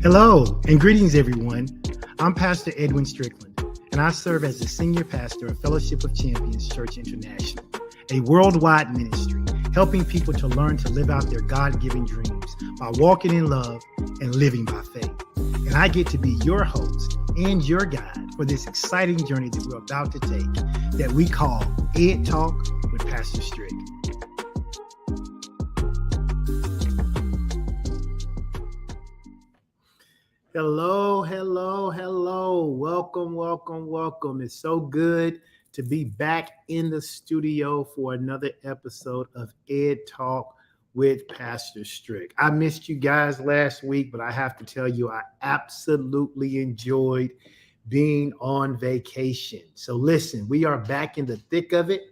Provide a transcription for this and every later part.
Hello and greetings, everyone. I'm Pastor Edwin Strickland, and I serve as the Senior Pastor of Fellowship of Champions Church International, a worldwide ministry helping people to learn to live out their God-given dreams by walking in love and living by faith. And I get to be your host and your guide for this exciting journey that we're about to take that we call Ed Talk with Pastor Strick. Hello. Welcome. It's so good to be back in the studio for another episode of Ed Talk with Pastor Strick. I missed you guys last week, but I have to tell you, I absolutely enjoyed being on vacation. So listen, we are back in the thick of it.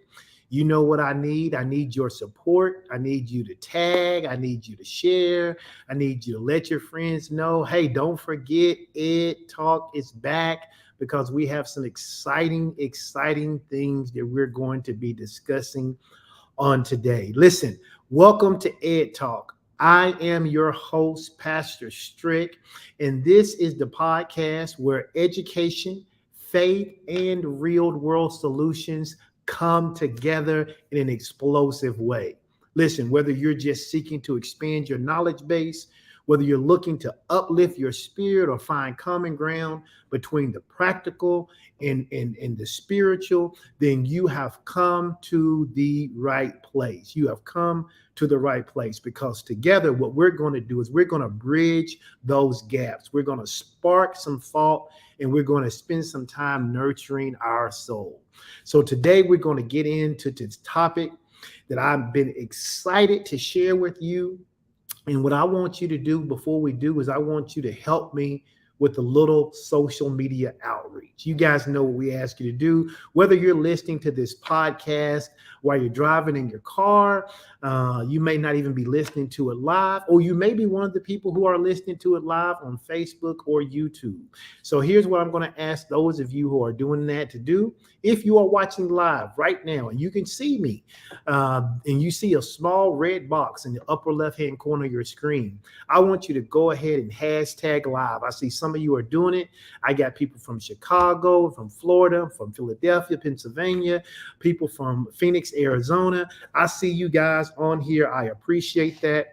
You know what I need? I need your support. I need you to tag. I need you to share. I need you to let your friends know, hey, don't forget Ed Talk is back, because we have some exciting things that we're going to be discussing on today. Listen, welcome to Ed Talk. I am your host, Pastor Strick, and this is the podcast where education, faith, and real-world solutions come together in an explosive way. Listen, whether you're just seeking to expand your knowledge base, whether you're looking to uplift your spirit or find common ground between the practical and the spiritual, then you have come to the right place. You have come to the right place, because together what we're going to do is we're going to bridge those gaps. We're going to spark some thought, and we're going to spend some time nurturing our soul. So today we're going to get into this topic that I've been excited to share with you. And what I want you to do before we do is I want you to help me with a little social media outreach. You guys know what we ask you to do, whether you're listening to this podcast while you're driving in your car. You may not even be listening to it live, or you may be one of the people who are listening to it live on Facebook or YouTube. So here's what I'm going to ask those of you who are doing that to do. If you are watching live right now and you can see me, and you see a small red box in the upper left-hand corner of your screen, I want you to go ahead and hashtag live. I see some of you are doing it. I got people from Chicago, from Florida, from Philadelphia, Pennsylvania, people from Phoenix, Arizona. I see you guys on here. I appreciate that.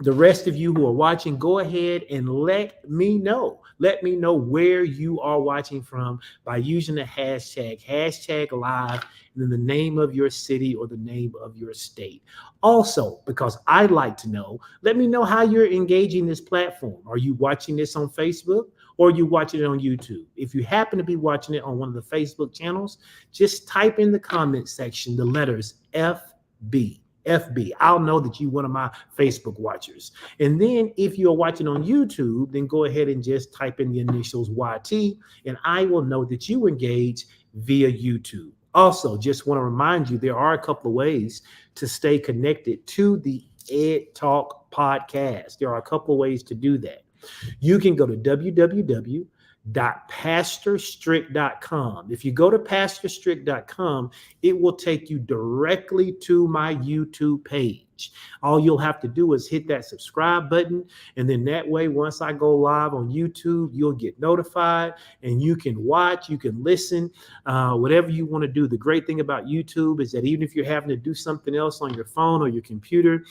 The rest of you who are watching, go ahead and let me know. Let me know where you are watching from by using the hashtag live, and then the name of your city or the name of your state. Also, because I'd like to know, let me know how you're engaging this platform. Are you watching this on Facebook, or are you watching it on YouTube? If you happen to be watching it on one of the Facebook channels, just type in the comment section the letters FB. I'll know that you're one of my Facebook watchers. And then if you're watching on YouTube, then go ahead and just type in the initials YT, and I will know that you engage via YouTube. Also, just want to remind you, there are a couple of ways to stay connected to the Ed Talk podcast. There are a couple of ways to do that. You can go to www.pastorstrick.com. If you go to pastorstrick.com, it will take you directly to my YouTube page. All you'll have to do is hit that subscribe button, and then that way, once I go live on YouTube, you'll get notified, and you can watch, you can listen, whatever you want to do. The great thing about YouTube is that even if you're having to do something else on your phone or your computer,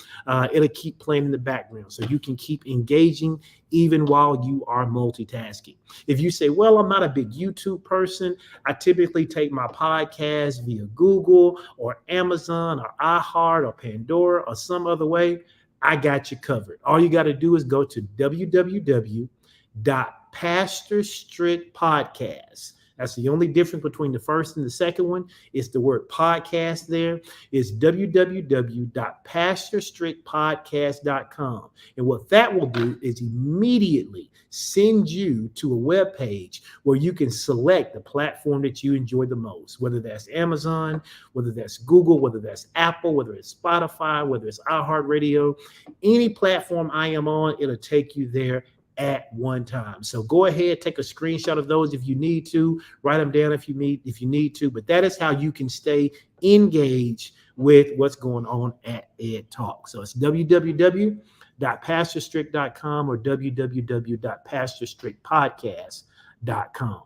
it'll keep playing in the background, so you can keep engaging even while you are multitasking. If you say, well, I'm not a big YouTube person, I typically take my podcast via Google or Amazon or iHeart or Pandora or some other way, I got you covered. All you got to do is go to www.pastorstrickpodcast. That's the only difference between the first and the second one. It's the word podcast there. It's www.pastorstrickpodcast.com. And what that will do is immediately send you to a web page where you can select the platform that you enjoy the most, whether that's Amazon, whether that's Google, whether that's Apple, whether it's Spotify, whether it's iHeartRadio, any platform I am on, it'll take you there at one time. So go ahead, take a screenshot of those if you need to, write them down if you need to, but that is how you can stay engaged with what's going on at Ed Talk. So it's www www.pastorstrick.com or www.pastorstrickpodcast.com.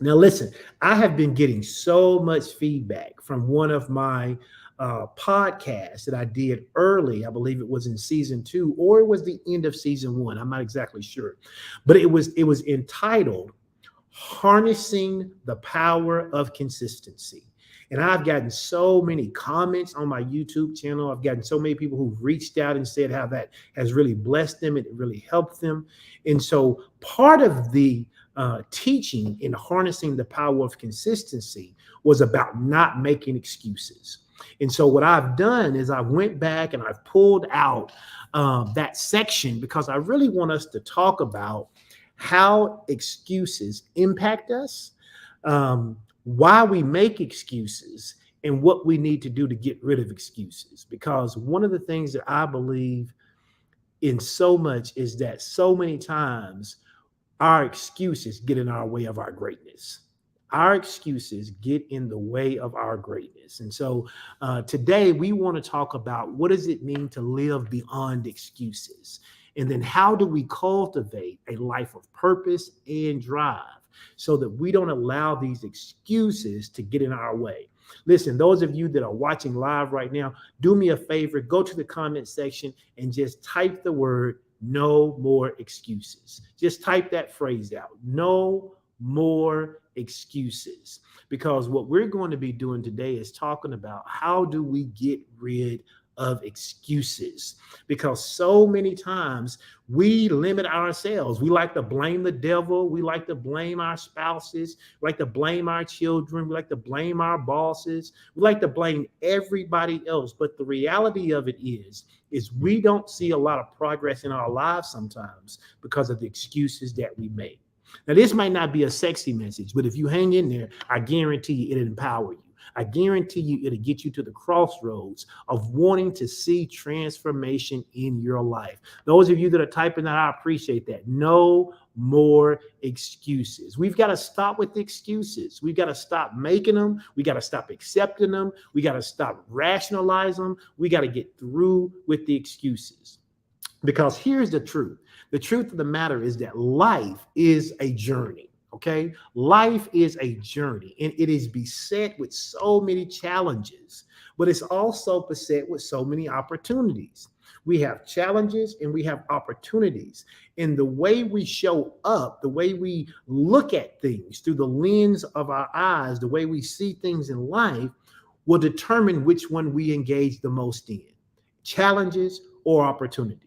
Now, listen, I have been getting so much feedback from one of my podcasts that I did early. I believe it was in season 2, or it was the end of season 1. I'm not exactly sure, but it was entitled "Harnessing the Power of Consistency." And I've gotten so many comments on my YouTube channel. I've gotten so many people who've reached out and said how that has really blessed them and it really helped them. And so part of the teaching in harnessing the power of consistency was about not making excuses. And so what I've done is I went back and I've pulled out that section because I really want us to talk about how excuses impact us, why we make excuses, and what we need to do to get rid of excuses. Because one of the things that I believe in so much is that so many times our excuses get in our way of our greatness. Our excuses get in the way of our greatness. And so today we want to talk about what does it mean to live beyond excuses? And then how do we cultivate a life of purpose and drive so that we don't allow these excuses to get in our way? Listen, those of you that are watching live right now, do me a favor, go to the comment section and just type the word "no more excuses." Just type that phrase out, no more excuses. Because what we're going to be doing today is talking about how do we get rid of excuses, because so many times we limit ourselves. We like to blame the devil. We like to blame our spouses. We like to blame our children. We like to blame our bosses. We like to blame everybody else. But the reality of it is we don't see a lot of progress in our lives sometimes because of the excuses that we make. Now, this might not be a sexy message, but if you hang in there, I guarantee you it'll empower you. I guarantee you it'll get you to the crossroads of wanting to see transformation in your life. Those of you that are typing that, I appreciate that. No more excuses. We've got to stop with the excuses. We've got to stop making them. We got to stop accepting them. We got to stop rationalizing them. We got to get through with the excuses. Because here's the truth. The truth of the matter is that life is a journey. Okay, life is a journey, and it is beset with so many challenges, but it's also beset with so many opportunities. We have challenges and we have opportunities, and the way we show up, the way we look at things through the lens of our eyes, the way we see things in life will determine which one we engage the most in, challenges or opportunities.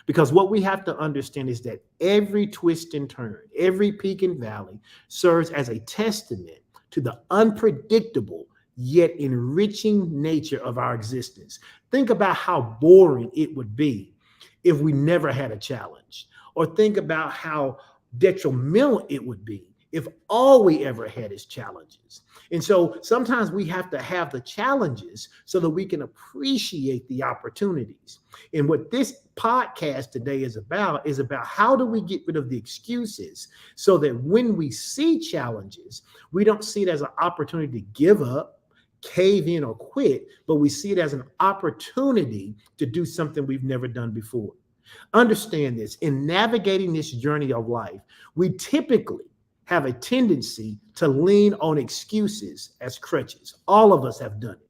Because what we have to understand is that every twist and turn, every peak and valley serves as a testament to the unpredictable yet enriching nature of our existence. Think about how boring it would be if we never had a challenge, or think about how detrimental it would be if all we ever had is challenges. And so sometimes we have to have the challenges so that we can appreciate the opportunities. And what this podcast today is about how do we get rid of the excuses so that when we see challenges, we don't see it as an opportunity to give up, cave in, or quit, but we see it as an opportunity to do something we've never done before. Understand this, in navigating this journey of life, we typically have a tendency to lean on excuses as crutches. All of us have done it.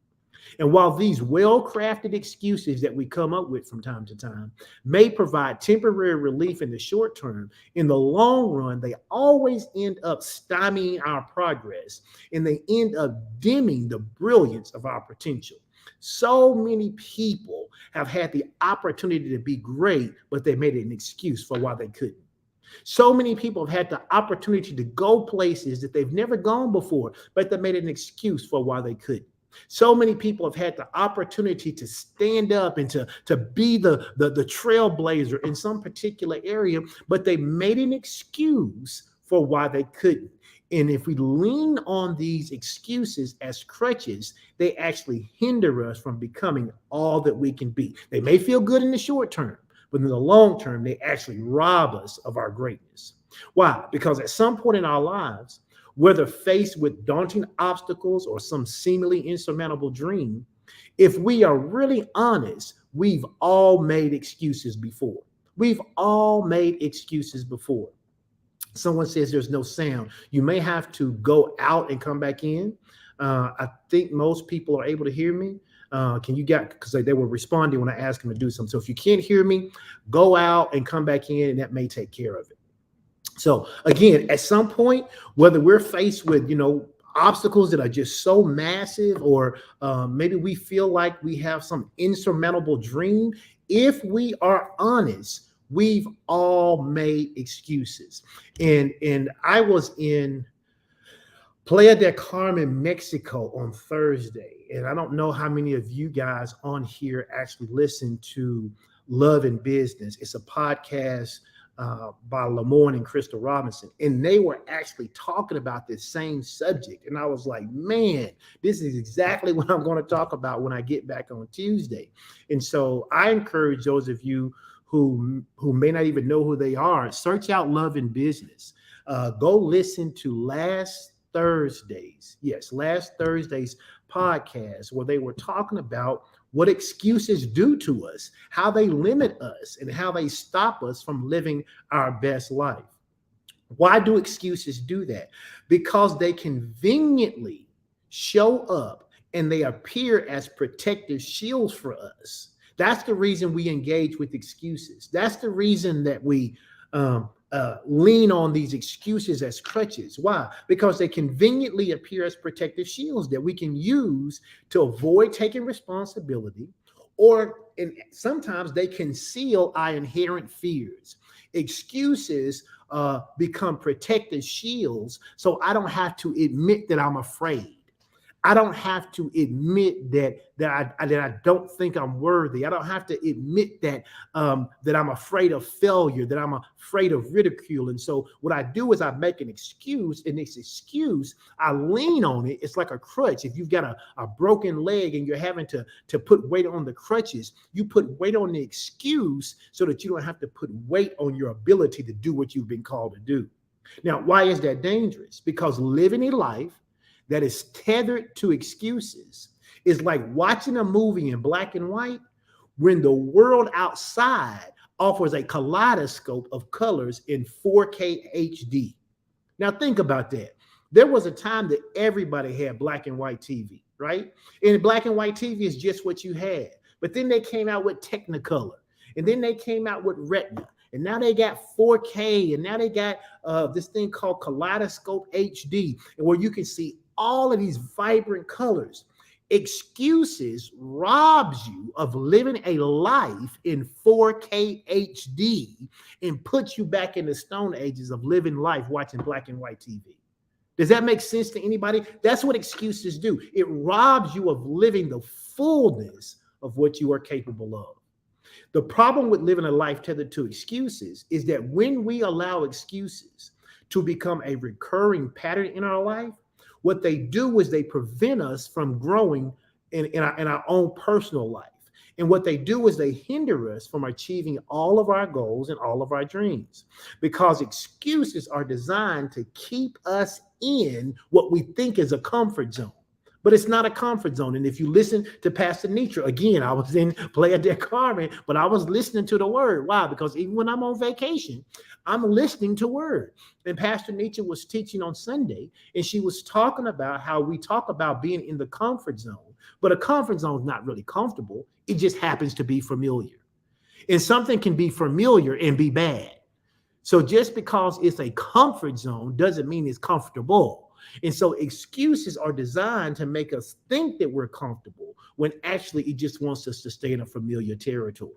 And while these well-crafted excuses that we come up with from time to time may provide temporary relief in the short term, in the long run, they always end up stymieing our progress, and they end up dimming the brilliance of our potential. So many people have had the opportunity to be great, but they made an excuse for why they couldn't. So many people have had the opportunity to go places that they've never gone before, but they made an excuse for why they couldn't. So many people have had the opportunity to stand up and to be the trailblazer in some particular area, but they made an excuse for why they couldn't. And if we lean on these excuses as crutches, they actually hinder us from becoming all that we can be. They may feel good in the short term, but in the long term, they actually rob us of our greatness. Why? Because at some point in our lives, whether faced with daunting obstacles or some seemingly insurmountable dream, if we are really honest, we've all made excuses before. We've all made excuses before. Someone says there's no sound. You may have to go out and come back in. I think most people are able to hear me. Can you get, because they were responding when I asked them to do something. So if you can't hear me, go out and come back in, and that may take care of it. So again, at some point, whether we're faced with, obstacles that are just so massive, or maybe we feel like we have some insurmountable dream, if we are honest, we've all made excuses. And I was in Playa del Carmen, Mexico on Thursday. And I don't know how many of you guys on here actually listen to Love and Business. It's a podcast by Lamorne and Crystal Robinson. And they were actually talking about this same subject. And I was like, man, this is exactly what I'm going to talk about when I get back on Tuesday. And so I encourage those of you who may not even know who they are, search out Love and Business. Go listen to last Thursday's podcast, where they were talking about what excuses do to us, how they limit us, and how they stop us from living our best life. Why do excuses do that? Because they conveniently show up and they appear as protective shields for us. That's the reason we engage with excuses. That's the reason that we lean on these excuses as crutches. Why? Because they conveniently appear as protective shields that we can use to avoid taking responsibility, and sometimes they conceal our inherent fears. Excuses become protective shields, so I don't have to admit that I'm afraid. I don't have to admit that I don't think I'm worthy. I don't have to admit that I'm afraid of failure, that I'm afraid of ridicule. And so what I do is I make an excuse, and this excuse, I lean on it. It's like a crutch. If you've got a broken leg and you're having to put weight on the crutches, you put weight on the excuse so that you don't have to put weight on your ability to do what you've been called to do. Now, why is that dangerous? Because living a life that is tethered to excuses is like watching a movie in black and white when the world outside offers a kaleidoscope of colors in 4K HD. Now think about that. There was a time that everybody had black and white TV, right? And black and white TV is just what you had. But then they came out with Technicolor, and then they came out with Retina. And now they got 4K, and now they got this thing called Kaleidoscope HD, and where you can see all of these vibrant colors. Excuses robs you of living a life in 4K HD and puts you back in the stone ages of living life watching black and white TV. Does that make sense to anybody? That's what excuses do. It robs you of living the fullness of what you are capable of. The problem with living a life tethered to excuses is that when we allow excuses to become a recurring pattern in our life, what they do is they prevent us from growing in our own personal life. And what they do is they hinder us from achieving all of our goals and all of our dreams, because excuses are designed to keep us in what we think is a comfort zone. But it's not a comfort zone. And if you listen to Pastor Nitra, again, I was in Playa del Carmen, but I was listening to the word. Why? Because even when I'm on vacation, I'm listening to word. And Pastor Nitra was teaching on Sunday, and she was talking about how we talk about being in the comfort zone. But a comfort zone is not really comfortable. It just happens to be familiar. And something can be familiar and be bad. So just because it's a comfort zone doesn't mean it's comfortable. And so excuses are designed to make us think that we're comfortable when actually it just wants us to stay in a familiar territory.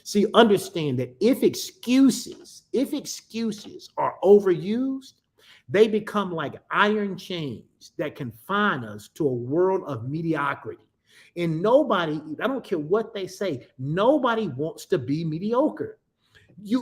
See, understand that if excuses are overused, they become like iron chains that confine us to a world of mediocrity. And nobody, I don't care what they say, nobody wants to be mediocre. You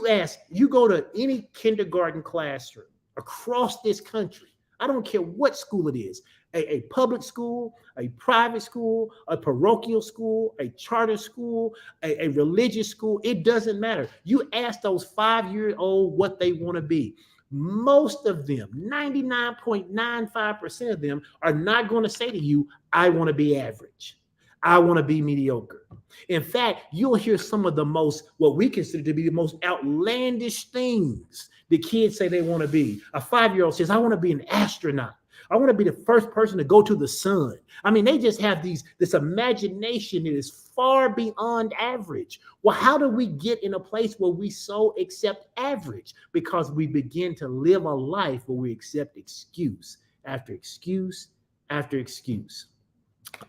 go to any kindergarten classroom across this country, I don't care what school it is, a public school, a private school, a parochial school, a charter school, a religious school, it doesn't matter. You ask those 5-year-old what they want to be. Most of them, 99.95% of them, are not going to say to you, I want to be average. I want to be mediocre. In fact, you'll hear some of the most, what we consider to be the most outlandish things the kids say they want to be. A 5-year-old says, I want to be an astronaut. I want to be the first person to go to the sun. I mean, they just have this imagination that is far beyond average. Well, how do we get in a place where we so accept average? Because we begin to live a life where we accept excuse after excuse after excuse.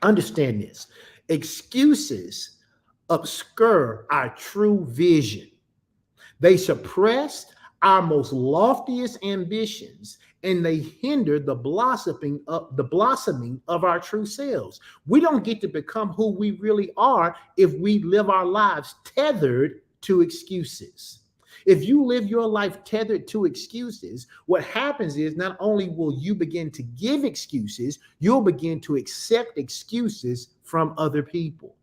Understand this. Excuses obscure our true vision. They suppressed our most loftiest ambitions, and they hinder the blossoming of our true selves. We don't get to become who we really are if we live our lives tethered to excuses. If you live your life tethered to excuses, what happens is not only will you begin to give excuses, you'll begin to accept excuses from other people.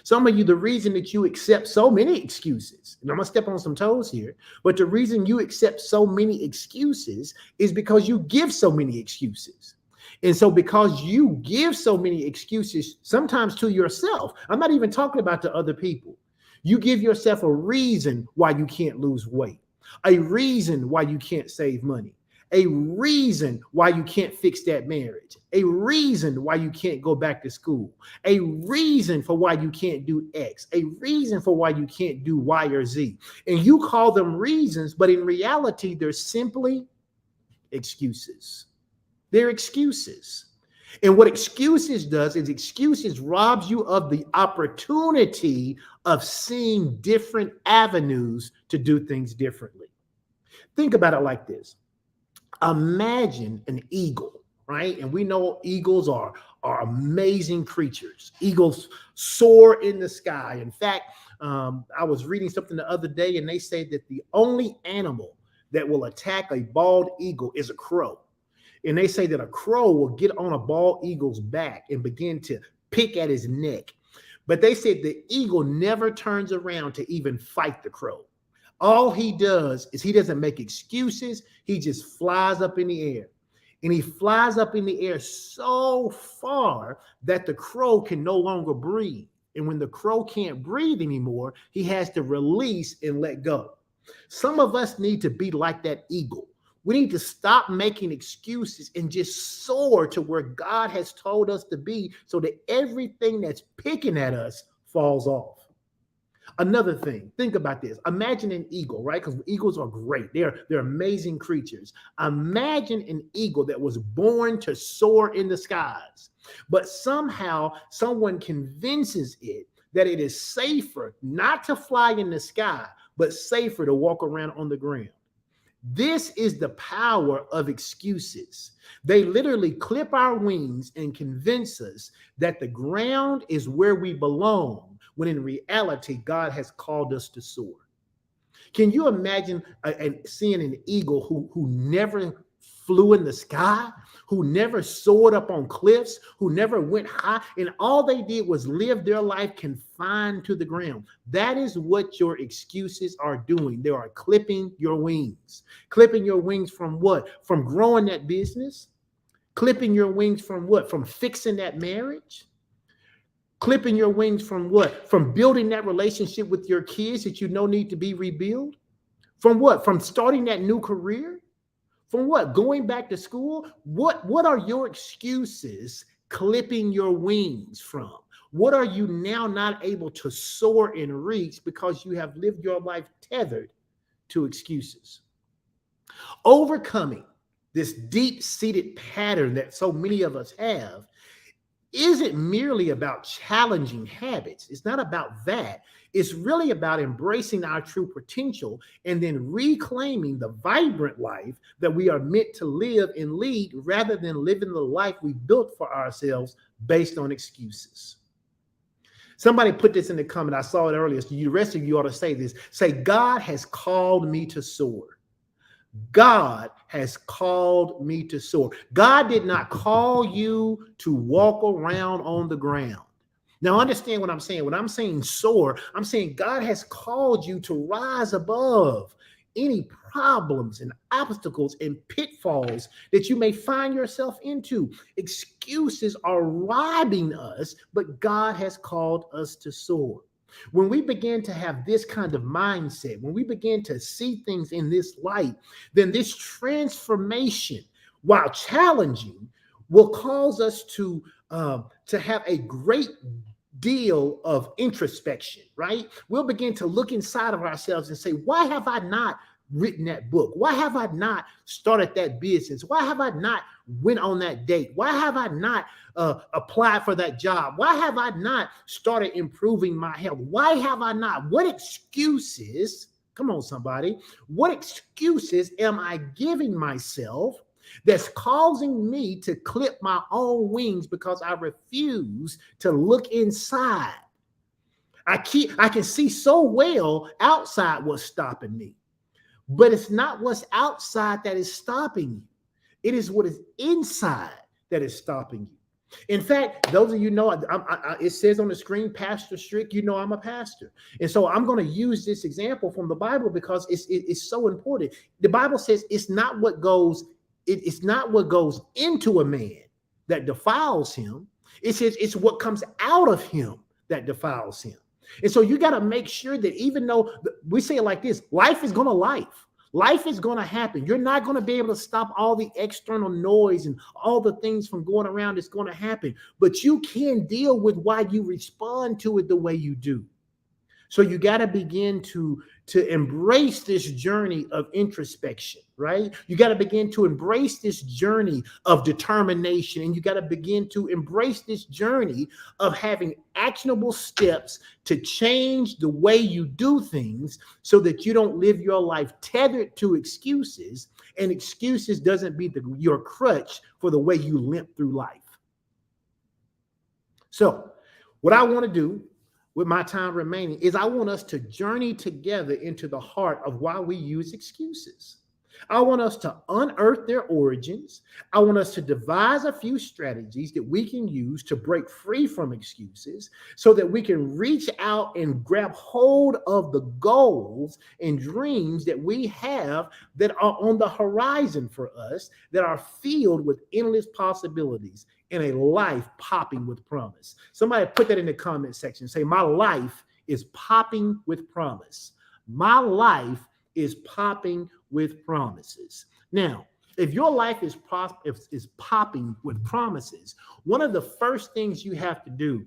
Some of you, the reason that you accept so many excuses, and I'm going to step on some toes here, but the reason you accept so many excuses is because you give so many excuses. And so because you give so many excuses, sometimes to yourself, I'm not even talking about to other people. You give yourself a reason why you can't lose weight, a reason why you can't save money, a reason why you can't fix that marriage, a reason why you can't go back to school, a reason for why you can't do X, a reason for why you can't do Y or Z. And you call them reasons, but in reality, they're simply excuses. They're excuses. And what excuses does is excuses robs you of the opportunity of seeing different avenues to do things differently. Think about it like this. Imagine an eagle, right? And we know eagles are amazing creatures. Eagles soar in the sky. In fact, I was reading something the other day, and they say that the only animal that will attack a bald eagle is a crow. And they say that a crow will get on a bald eagle's back and begin to pick at his neck. But they said the eagle never turns around to even fight the crow. All he does is he doesn't make excuses. He just flies up in the air. And he flies up in the air so far that the crow can no longer breathe. And when the crow can't breathe anymore, he has to release and let go. Some of us need to be like that eagle. We need to stop making excuses and just soar to where God has told us to be so that everything that's picking at us falls off. Another thing, think about this. Imagine an eagle, right? Because eagles are great. They're amazing creatures. Imagine an eagle that was born to soar in the skies, but somehow someone convinces it that it is safer not to fly in the sky, but safer to walk around on the ground. This is the power of excuses. They literally clip our wings and convince us that the ground is where we belong, when in reality, God has called us to soar. Can you imagine seeing an eagle who never flew in the sky, who never soared up on cliffs, who never went high, and all they did was live their life confined to the ground? That is what your excuses are doing. They are clipping your wings. Clipping your wings from what? From growing that business? Clipping your wings from what? From fixing that marriage? Clipping your wings from what? From building that relationship with your kids that you know need to be rebuilt? From what? From starting that new career? From what? Going back to school? What are your excuses clipping your wings from? What are you now not able to soar and reach because you have lived your life tethered to excuses? Overcoming this deep-seated pattern that so many of us have isn't merely about challenging habits. It's not about that. It's really about embracing our true potential and then reclaiming the vibrant life that we are meant to live and lead, rather than living the life we built for ourselves based on excuses. Somebody put this in the comment. I saw it earlier. So the rest of you ought to say this. Say, God has called me to soar. God has called me to soar. God did not call you to walk around on the ground. Now, understand what I'm saying. When I'm saying soar, I'm saying God has called you to rise above any problems and obstacles and pitfalls that you may find yourself into. Excuses are robbing us, but God has called us to soar. When we begin to have this kind of mindset, when we begin to see things in this light, then this transformation, while challenging, will cause us to have a great deal of introspection, right? We'll begin to look inside of ourselves and say, why have I not written that book? Why have I not started that business? Why have I not went on that date? Why have I not applied for that job? Why have I not started improving my health? Why have I not? What excuses, come on somebody, what excuses am I giving myself that's causing me to clip my own wings because I refuse to look inside? I can see so well outside what's stopping me, but it's not what's outside that is stopping you. It is what is inside that is stopping you. In fact, those of you know, it says on the screen, Pastor Strick, you know I'm a pastor. And so I'm going to use this example from the Bible because it's so important. The Bible says it's not what goes into a man that defiles him. It says it's what comes out of him that defiles him. And so you got to make sure that even though we say it like this, life is going to life. Life is going to happen. You're not going to be able to stop all the external noise and all the things from going around. It's going to happen. But you can deal with why you respond to it the way you do. So you got to begin to embrace this journey of introspection, right? You got to begin to embrace this journey of determination, and you got to begin to embrace this journey of having actionable steps to change the way you do things so that you don't live your life tethered to excuses, and excuses doesn't be your crutch for the way you limp through life. So what I want to do with my time remaining is I want us to journey together into the heart of why we use excuses. I want us to unearth their origins. I want us to devise a few strategies that we can use to break free from excuses so that we can reach out and grab hold of the goals and dreams that we have that are on the horizon for us, that are filled with endless possibilities in a life popping with promise. Somebody put that in the comment section. Say, my life is popping with promise. My life is popping with promises. Now, if your life is popping with promises, one of the first things you have to do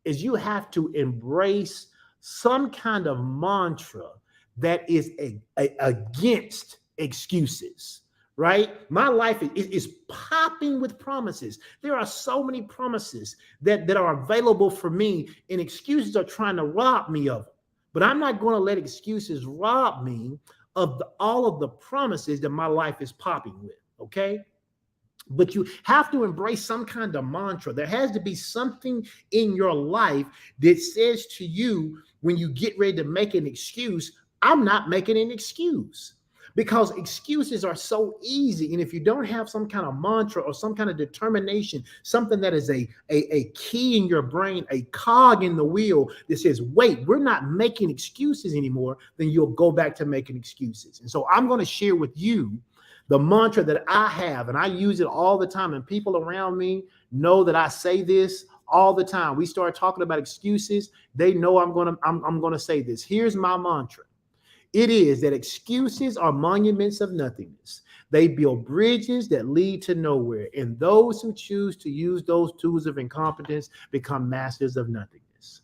is you have to embrace some kind of mantra that is against excuses. Right? My life is popping with promises. There are so many promises that are available for me, and excuses are trying to rob me of them. But I'm not going to let excuses rob me of all of the promises that my life is popping with. Okay? But you have to embrace some kind of mantra. There has to be something in your life that says to you when you get ready to make an excuse, I'm not making an excuse. Because excuses are so easy. And if you don't have some kind of mantra or some kind of determination, something that is a key in your brain, a cog in the wheel that says, wait, we're not making excuses anymore, then you'll go back to making excuses. And so I'm going to share with you the mantra that I have, and I use it all the time. And people around me know that I say this all the time. We start talking about excuses. They know I'm going to say this. Here's my mantra. It is that excuses are monuments of nothingness. They build bridges that lead to nowhere. And those who choose to use those tools of incompetence become masters of nothingness.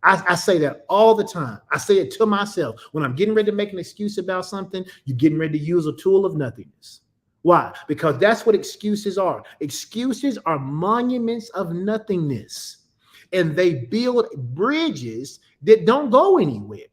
I say that all the time. I say it to myself. When I'm getting ready to make an excuse about something, you're getting ready to use a tool of nothingness. Why? Because that's what excuses are. Excuses are monuments of nothingness. And they build bridges that don't go anywhere.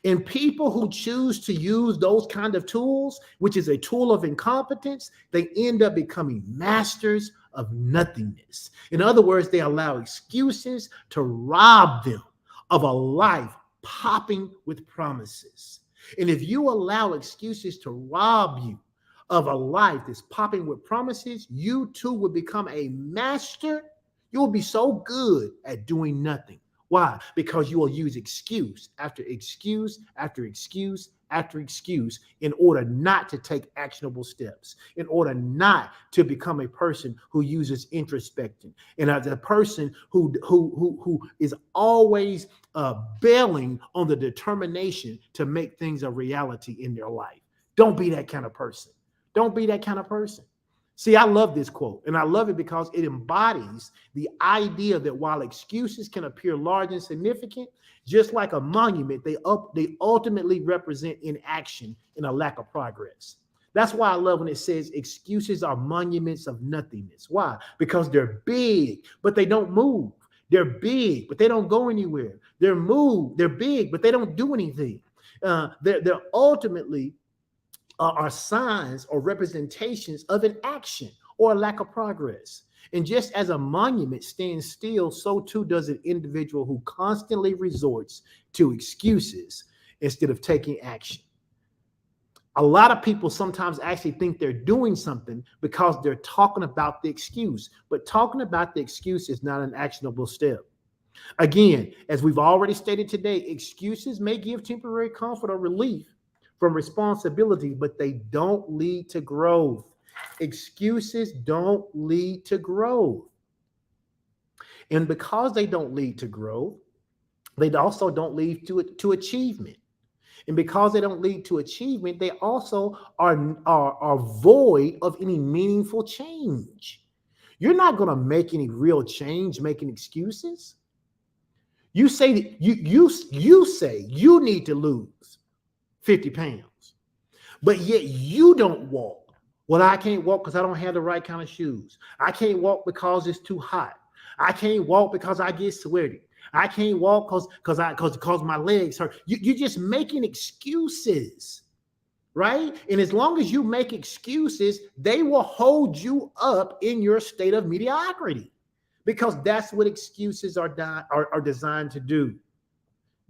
And people who choose to use those kind of tools, which is a tool of incompetence, they end up becoming masters of nothingness. In other words, they allow excuses to rob them of a life popping with promises. And if you allow excuses to rob you of a life that's popping with promises, you too will become a master. You will be so good at doing nothing. Why? Because you will use excuse after excuse after excuse after excuse in order not to take actionable steps, in order not to become a person who uses introspection, and as a person who is always bailing on the determination to make things a reality in their life. Don't be that kind of person. Don't be that kind of person. See, I love this quote, and I love it because it embodies the idea that while excuses can appear large and significant, just like a monument, they ultimately represent inaction and a lack of progress. That's why I love when it says excuses are monuments of nothingness. Why? Because they're big, but they don't move. They're big, but they don't go anywhere. They're big, but they don't do anything. They're ultimately are signs or representations of an action or a lack of progress. And just as a monument stands still, so too does an individual who constantly resorts to excuses instead of taking action. A lot of people sometimes actually think they're doing something because they're talking about the excuse, but talking about the excuse is not an actionable step. Again, as we've already stated today, excuses may give temporary comfort or relief from responsibility, but they don't lead to growth. Excuses don't lead to growth. And because they don't lead to growth, they also don't lead to achievement. And because they don't lead to achievement, they also are void of any meaningful change. You're not going to make any real change making excuses. You say that you say you need to lose 50 pounds, but yet you don't walk. Well, I can't walk because I don't have the right kind of shoes. I can't walk because it's too hot. I can't walk because I get sweaty. I can't walk because my legs hurt. You're just making excuses, right? And as long as you make excuses, they will hold you up in your state of mediocrity, because that's what excuses are designed to do.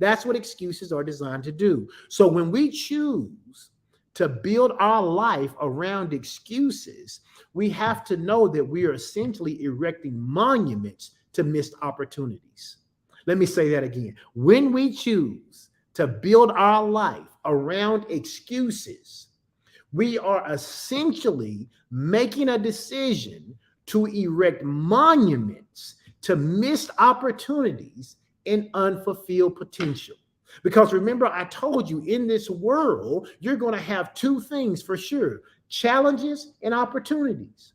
That's what excuses are designed to do. So when we choose to build our life around excuses, we have to know that we are essentially erecting monuments to missed opportunities. Let me say that again. When we choose to build our life around excuses, we are essentially making a decision to erect monuments to missed opportunities and unfulfilled potential. Because remember, I told you in this world, you're going to have two things for sure: challenges and opportunities.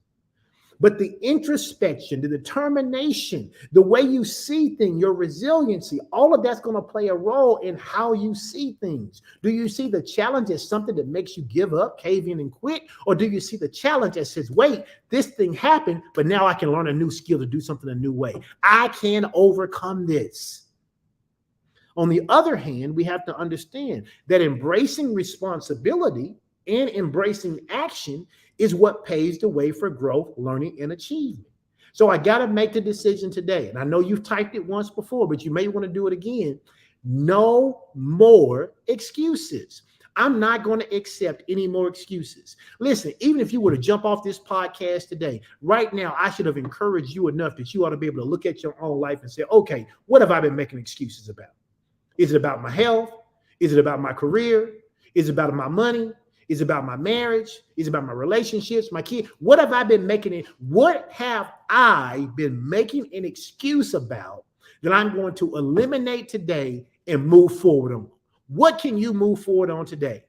But the introspection, the determination, the way you see things, your resiliency, all of that's going to play a role in how you see things. Do you see the challenge as something that makes you give up, cave in, and quit? Or do you see the challenge that says, wait, this thing happened, but now I can learn a new skill to do something a new way. I can overcome this. On the other hand, we have to understand that embracing responsibility and embracing action is what paves the way for growth, learning, and achievement. So I got to make the decision today. And I know you've typed it once before, but you may want to do it again. No more excuses. I'm not going to accept any more excuses. Listen, even if you were to jump off this podcast today, right now, I should have encouraged you enough that you ought to be able to look at your own life and say, okay, what have I been making excuses about? Is it about my health? Is it about my career? Is it about my money? Is it about my marriage? Is it about my relationships, my kids? What have I been making it? What have I been making an excuse about that I'm going to eliminate today and move forward on? What can you move forward on today?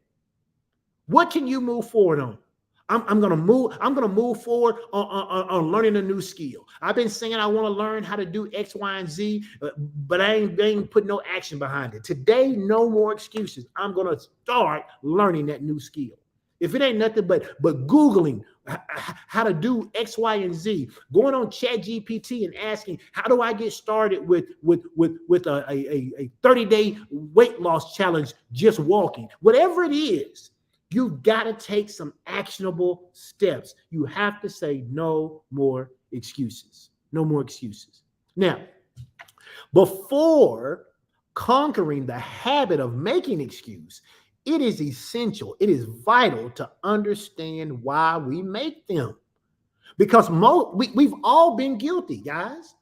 What can you move forward on? I'm gonna move forward on learning a new skill. I've been saying I want to learn how to do X, Y, and Z, but I ain't put no action behind it. Today, no more excuses. I'm gonna start learning that new skill. If it ain't nothing but Googling how to do X, Y, and Z, going on ChatGPT and asking, how do I get started with a 30-day weight loss challenge just walking? Whatever it is, you've got to take some actionable steps. You have to say no more excuses. No more excuses. Now, before conquering the habit of making excuses, it is essential, it is vital to understand why we make them. Because we've all been guilty, guys.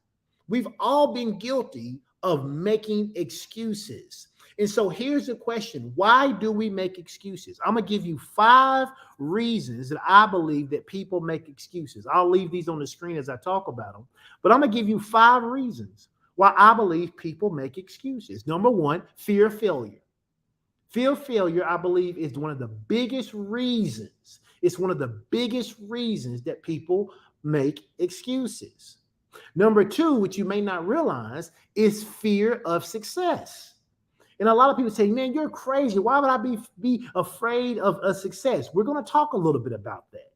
We've all been guilty of making excuses. And so here's the question. Why do we make excuses? I'm going to give you 5 reasons that I believe that people make excuses. I'll leave these on the screen as I talk about them, but I'm going to give you 5 reasons why I believe people make excuses. Number 1, fear of failure. Fear of failure, I believe, is one of the biggest reasons. It's one of the biggest reasons that people make excuses. Number 2, which you may not realize, is fear of success. And a lot of people say, man, you're crazy. Why would I be afraid of a success? We're going to talk a little bit about that.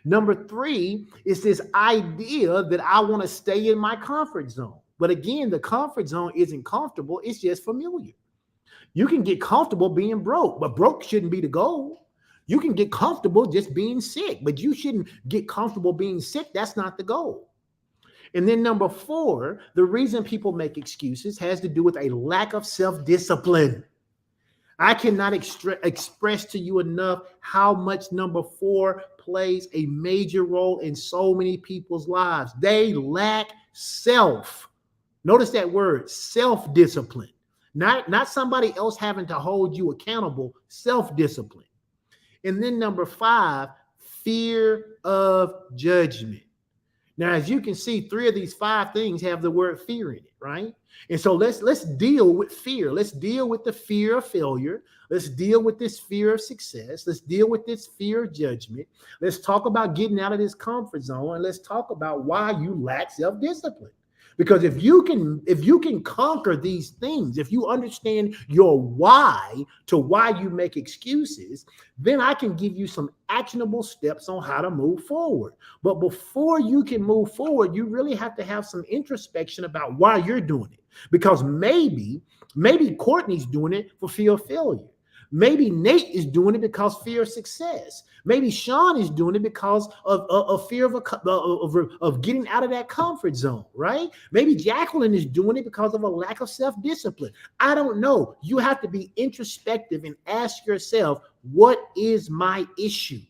Number 3 is this idea that I want to stay in my comfort zone. But again, the comfort zone isn't comfortable. It's just familiar. You can get comfortable being broke, but broke shouldn't be the goal. You can get comfortable just being sick, but you shouldn't get comfortable being sick. That's not the goal. And then number 4, the reason people make excuses has to do with a lack of self-discipline. I cannot express to you enough how much number 4 plays a major role in so many people's lives. They lack notice that word, self-discipline. Not somebody else having to hold you accountable, self-discipline. And then number 5, fear of judgment. Now, as you can see, 3 of these 5 things have the word fear in it, right? And so let's deal with fear. Let's deal with the fear of failure. Let's deal with this fear of success. Let's deal with this fear of judgment. Let's talk about getting out of this comfort zone, and let's talk about why you lack self-discipline. Because if you can conquer these things, if you understand your why to why you make excuses, then I can give you some actionable steps on how to move forward. But before you can move forward, you really have to have some introspection about why you're doing it. Because maybe Courtney's doing it for fear of failure. Maybe Nate is doing it because fear of success. Maybe Sean is doing it because of fear of getting out of that comfort zone, right? Maybe Jacqueline is doing it because of a lack of self-discipline. I don't know. You have to be introspective and ask yourself, what is my issue?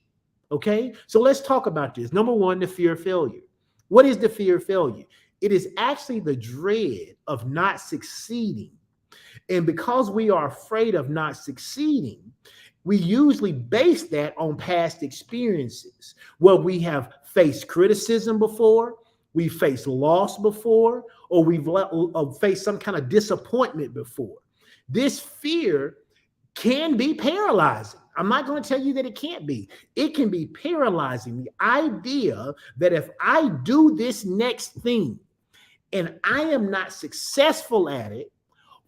Okay, so let's talk about this. Number 1, the fear of failure. What is the fear of failure? It is actually the dread of not succeeding. And because we are afraid of not succeeding, we usually base that on past experiences where we have faced criticism before, we faced loss before, or we've faced some kind of disappointment before. This fear can be paralyzing. I'm not going to tell you that it can't be. It can be paralyzing. The idea that if I do this next thing and I am not successful at it,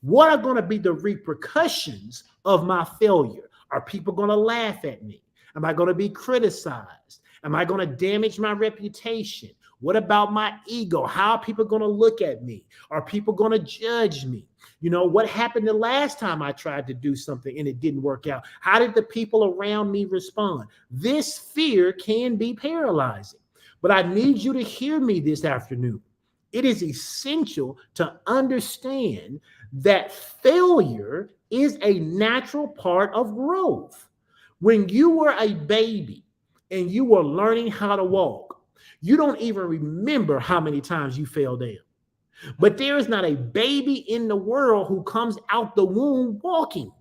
what are going to be the repercussions of my failure? Are people going to laugh at me? Am I going to be criticized? Am I going to damage my reputation? What about my ego? How are people going to look at me? Are people going to judge me? You know, what happened the last time I tried to do something and it didn't work out? How did the people around me respond? This fear can be paralyzing. But I need you to hear me this afternoon. It is essential to understand that failure is a natural part of growth. When you were a baby and you were learning how to walk, you don't even remember how many times you fell down. But there is not a baby in the world who comes out the womb walking.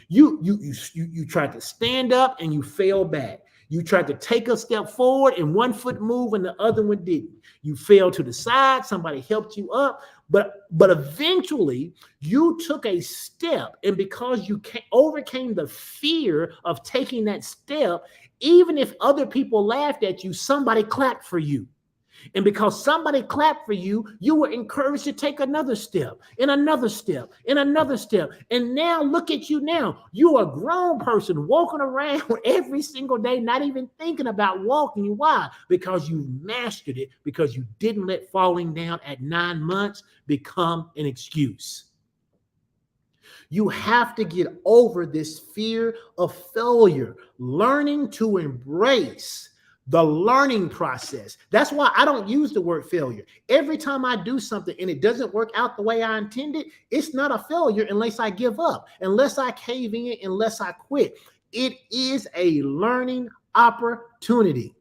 You tried to stand up and you fell back. You tried to take a step forward and one foot moved and the other one didn't. You fell to the side, somebody helped you up, but eventually you took a step, and because you overcame the fear of taking that step, even if other people laughed at you, somebody clapped for you. And because somebody clapped for you, you were encouraged to take another step and another step and another step. And now look at you now. You're a grown person walking around every single day, not even thinking about walking. Why? Because you mastered it, because you didn't let falling down at 9 months become an excuse. You have to get over this fear of failure, learning to embrace the learning process. That's why I don't use the word failure. Every time I do something and it doesn't work out the way I intended, it's not a failure unless I give up, unless I cave in, unless I quit. It is a learning opportunity.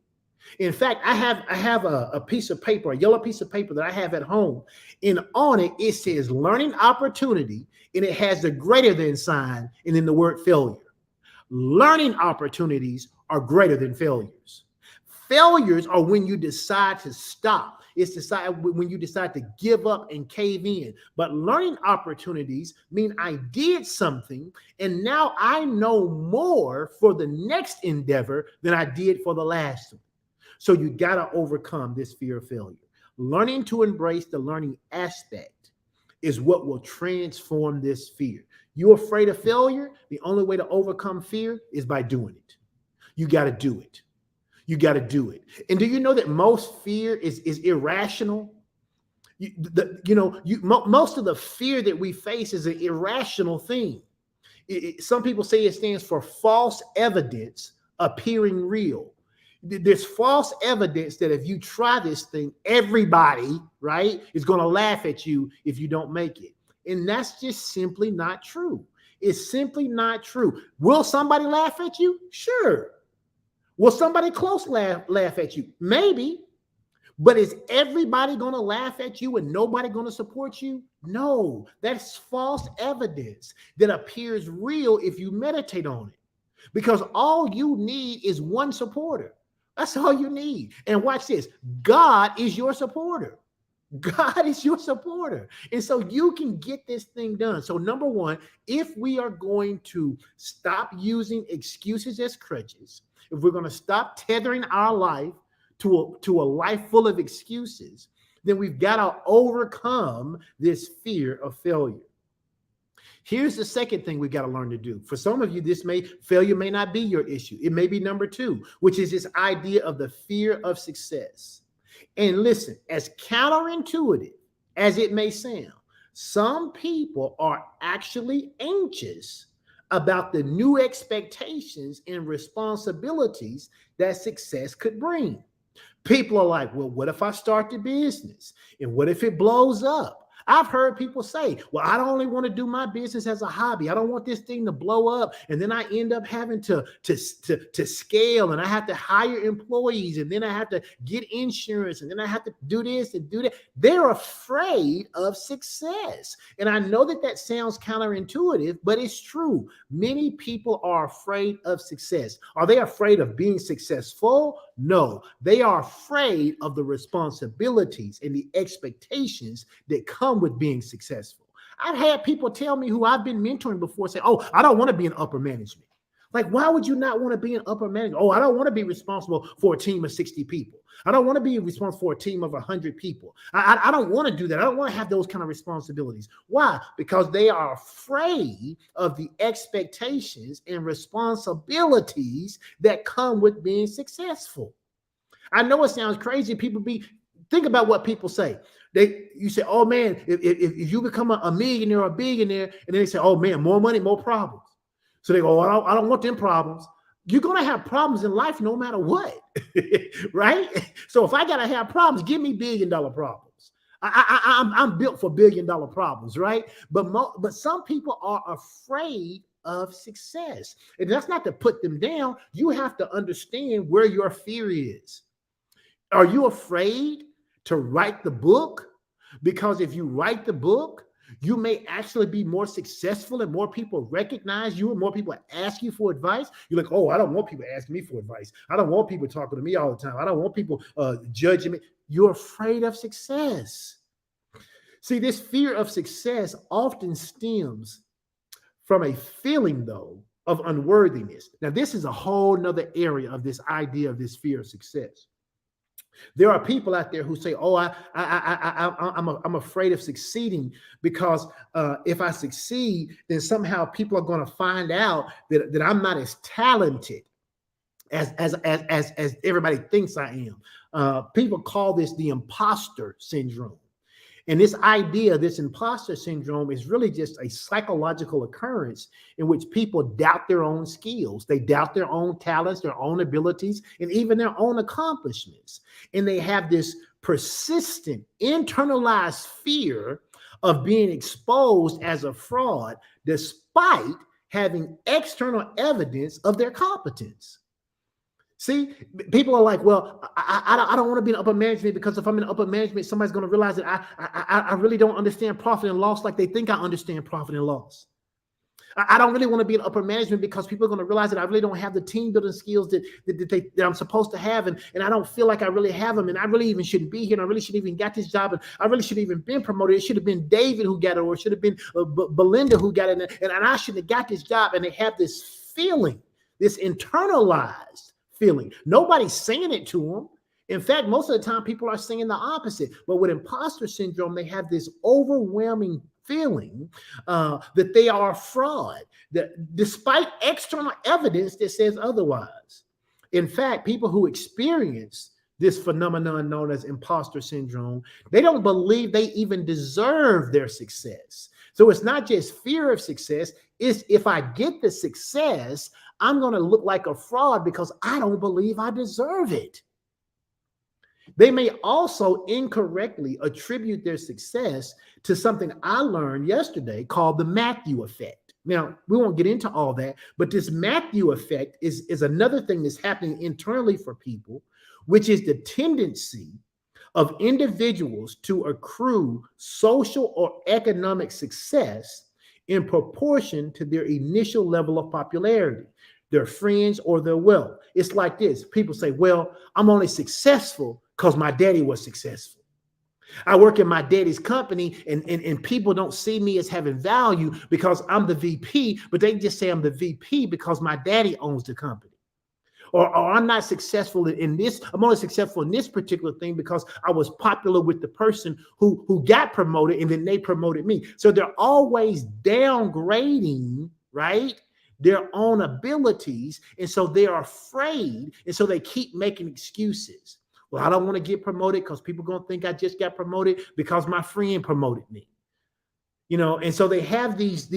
In fact, I have a piece of paper, a yellow piece of paper that I have at home, and on it, it says learning opportunity. and it has the greater than sign and then the word failure. Learning opportunities are greater than failures. Failures are when you decide to stop. It's when you decide to give up and cave in. But learning opportunities mean I did something and now I know more for the next endeavor than I did for the last one. So you got to overcome this fear of failure. Learning to embrace the learning aspect is what will transform this fear. You're afraid of failure? The only way to overcome fear is by doing it. You got to do it. You got to do it. And do you know that most fear is irrational? Most of the fear that we face is an irrational thing. Some people say it stands for false evidence appearing real. There's false evidence that if you try this thing, everybody, right, is going to laugh at you if you don't make it. And that's just simply not true. It's simply not true. Will somebody laugh at you? Sure. Will somebody close laugh at you? Maybe. But is everybody going to laugh at you and nobody going to support you? No, that's false evidence that appears real if you meditate on it. Because all you need is one supporter. That's all you need. And watch this. God is your supporter. God is your supporter. And so you can get this thing done. So number one, if we are going to stop using excuses as crutches, if we're going to stop tethering our life to a life full of excuses, then we've got to overcome this fear of failure. Here's the second thing we've got to learn to do. For some of you, failure may not be your issue. It may be number two, which is this idea of the fear of success. And listen, as counterintuitive as it may sound, some people are actually anxious about the new expectations and responsibilities that success could bring. People are like, well, what if I start the business? And what if it blows up? I've heard people say, well, I don't only want to do my business as a hobby. I don't want this thing to blow up. And then I end up having to scale, and I have to hire employees, and then I have to get insurance, and then I have to do this and do that. They're afraid of success. And I know that sounds counterintuitive, but it's true. Many people are afraid of success. Are they afraid of being successful? No, they are afraid of the responsibilities and the expectations that come with being successful. I've had people tell me who I've been mentoring before say, oh, I don't want to be in upper management. Like, why would you not want to be in upper management? Oh, I don't want to be responsible for a team of 60 people. I don't want to be responsible for a team of 100 people. I don't want to do that. I don't want to have those kind of responsibilities. Why? Because they are afraid of the expectations and responsibilities that come with being successful. I know it sounds crazy. Think about what people say. You say, oh man, if you become a millionaire or a billionaire, and then they say, oh man, more money, more problems. So they go, oh, I don't want them problems. You're going to have problems in life no matter what, right? So if I got to have problems, give me $1 billion problems. I'm built for $1 billion problems, right? But some people are afraid of success. And that's not to put them down. You have to understand where your fear is. Are you afraid to write the book? Because if you write the book, you may actually be more successful and more people recognize you and more people ask you for advice. You're like, oh, I don't want people asking me for advice. I don't want people talking to me all the time. I don't want people judging me. You're afraid of success. See, this fear of success often stems from a feeling, though, of unworthiness. Now, this is a whole nother area of this idea of this fear of success. There are people out there who say, oh, I'm afraid of succeeding because if I succeed, then somehow people are going to find out that I'm not as talented as everybody thinks I am. People call this the imposter syndrome. And this idea, this imposter syndrome, is really just a psychological occurrence in which people doubt their own skills. They doubt their own talents, their own abilities, and even their own accomplishments. And they have this persistent, internalized fear of being exposed as a fraud, despite having external evidence of their competence. See, people are like, well, I don't want to be in upper management because if I'm in upper management, somebody's going to realize that I really don't understand profit and loss like they think I understand profit and loss. I don't really want to be in upper management because people are going to realize that I really don't have the team building skills that I'm supposed to have. And I don't feel like I really have them. And I really even shouldn't be here. And I really shouldn't even got this job. And I really should have even been promoted. It should have been David who got it, or it should have been Belinda who got it. And I shouldn't have got this job. And they have this feeling, this internalized feeling. Nobody's saying it to them. In fact, most of the time, people are saying the opposite. But with imposter syndrome, they have this overwhelming feeling that they are a fraud, that despite external evidence that says otherwise. In fact, people who experience this phenomenon known as imposter syndrome, they don't believe they even deserve their success. So it's not just fear of success. It's if I get the success, I'm going to look like a fraud because I don't believe I deserve it. They may also incorrectly attribute their success to something I learned yesterday called the Matthew effect. Now, we won't get into all that, but this Matthew effect is another thing that's happening internally for people, which is the tendency of individuals to accrue social or economic success in proportion to their initial level of popularity, their friends, or their wealth. It's like this. People say, well, I'm only successful because my daddy was successful. I work in my daddy's company and people don't see me as having value because I'm the VP, but they just say I'm the VP because my daddy owns the company. Or I'm not successful in this. I'm only successful in this particular thing because I was popular with the person who got promoted and then they promoted me. So they're always downgrading, right, their own abilities. And so they're afraid. And so they keep making excuses. Well, I don't want to get promoted because people are going to think I just got promoted because my friend promoted me. You know, and so they have these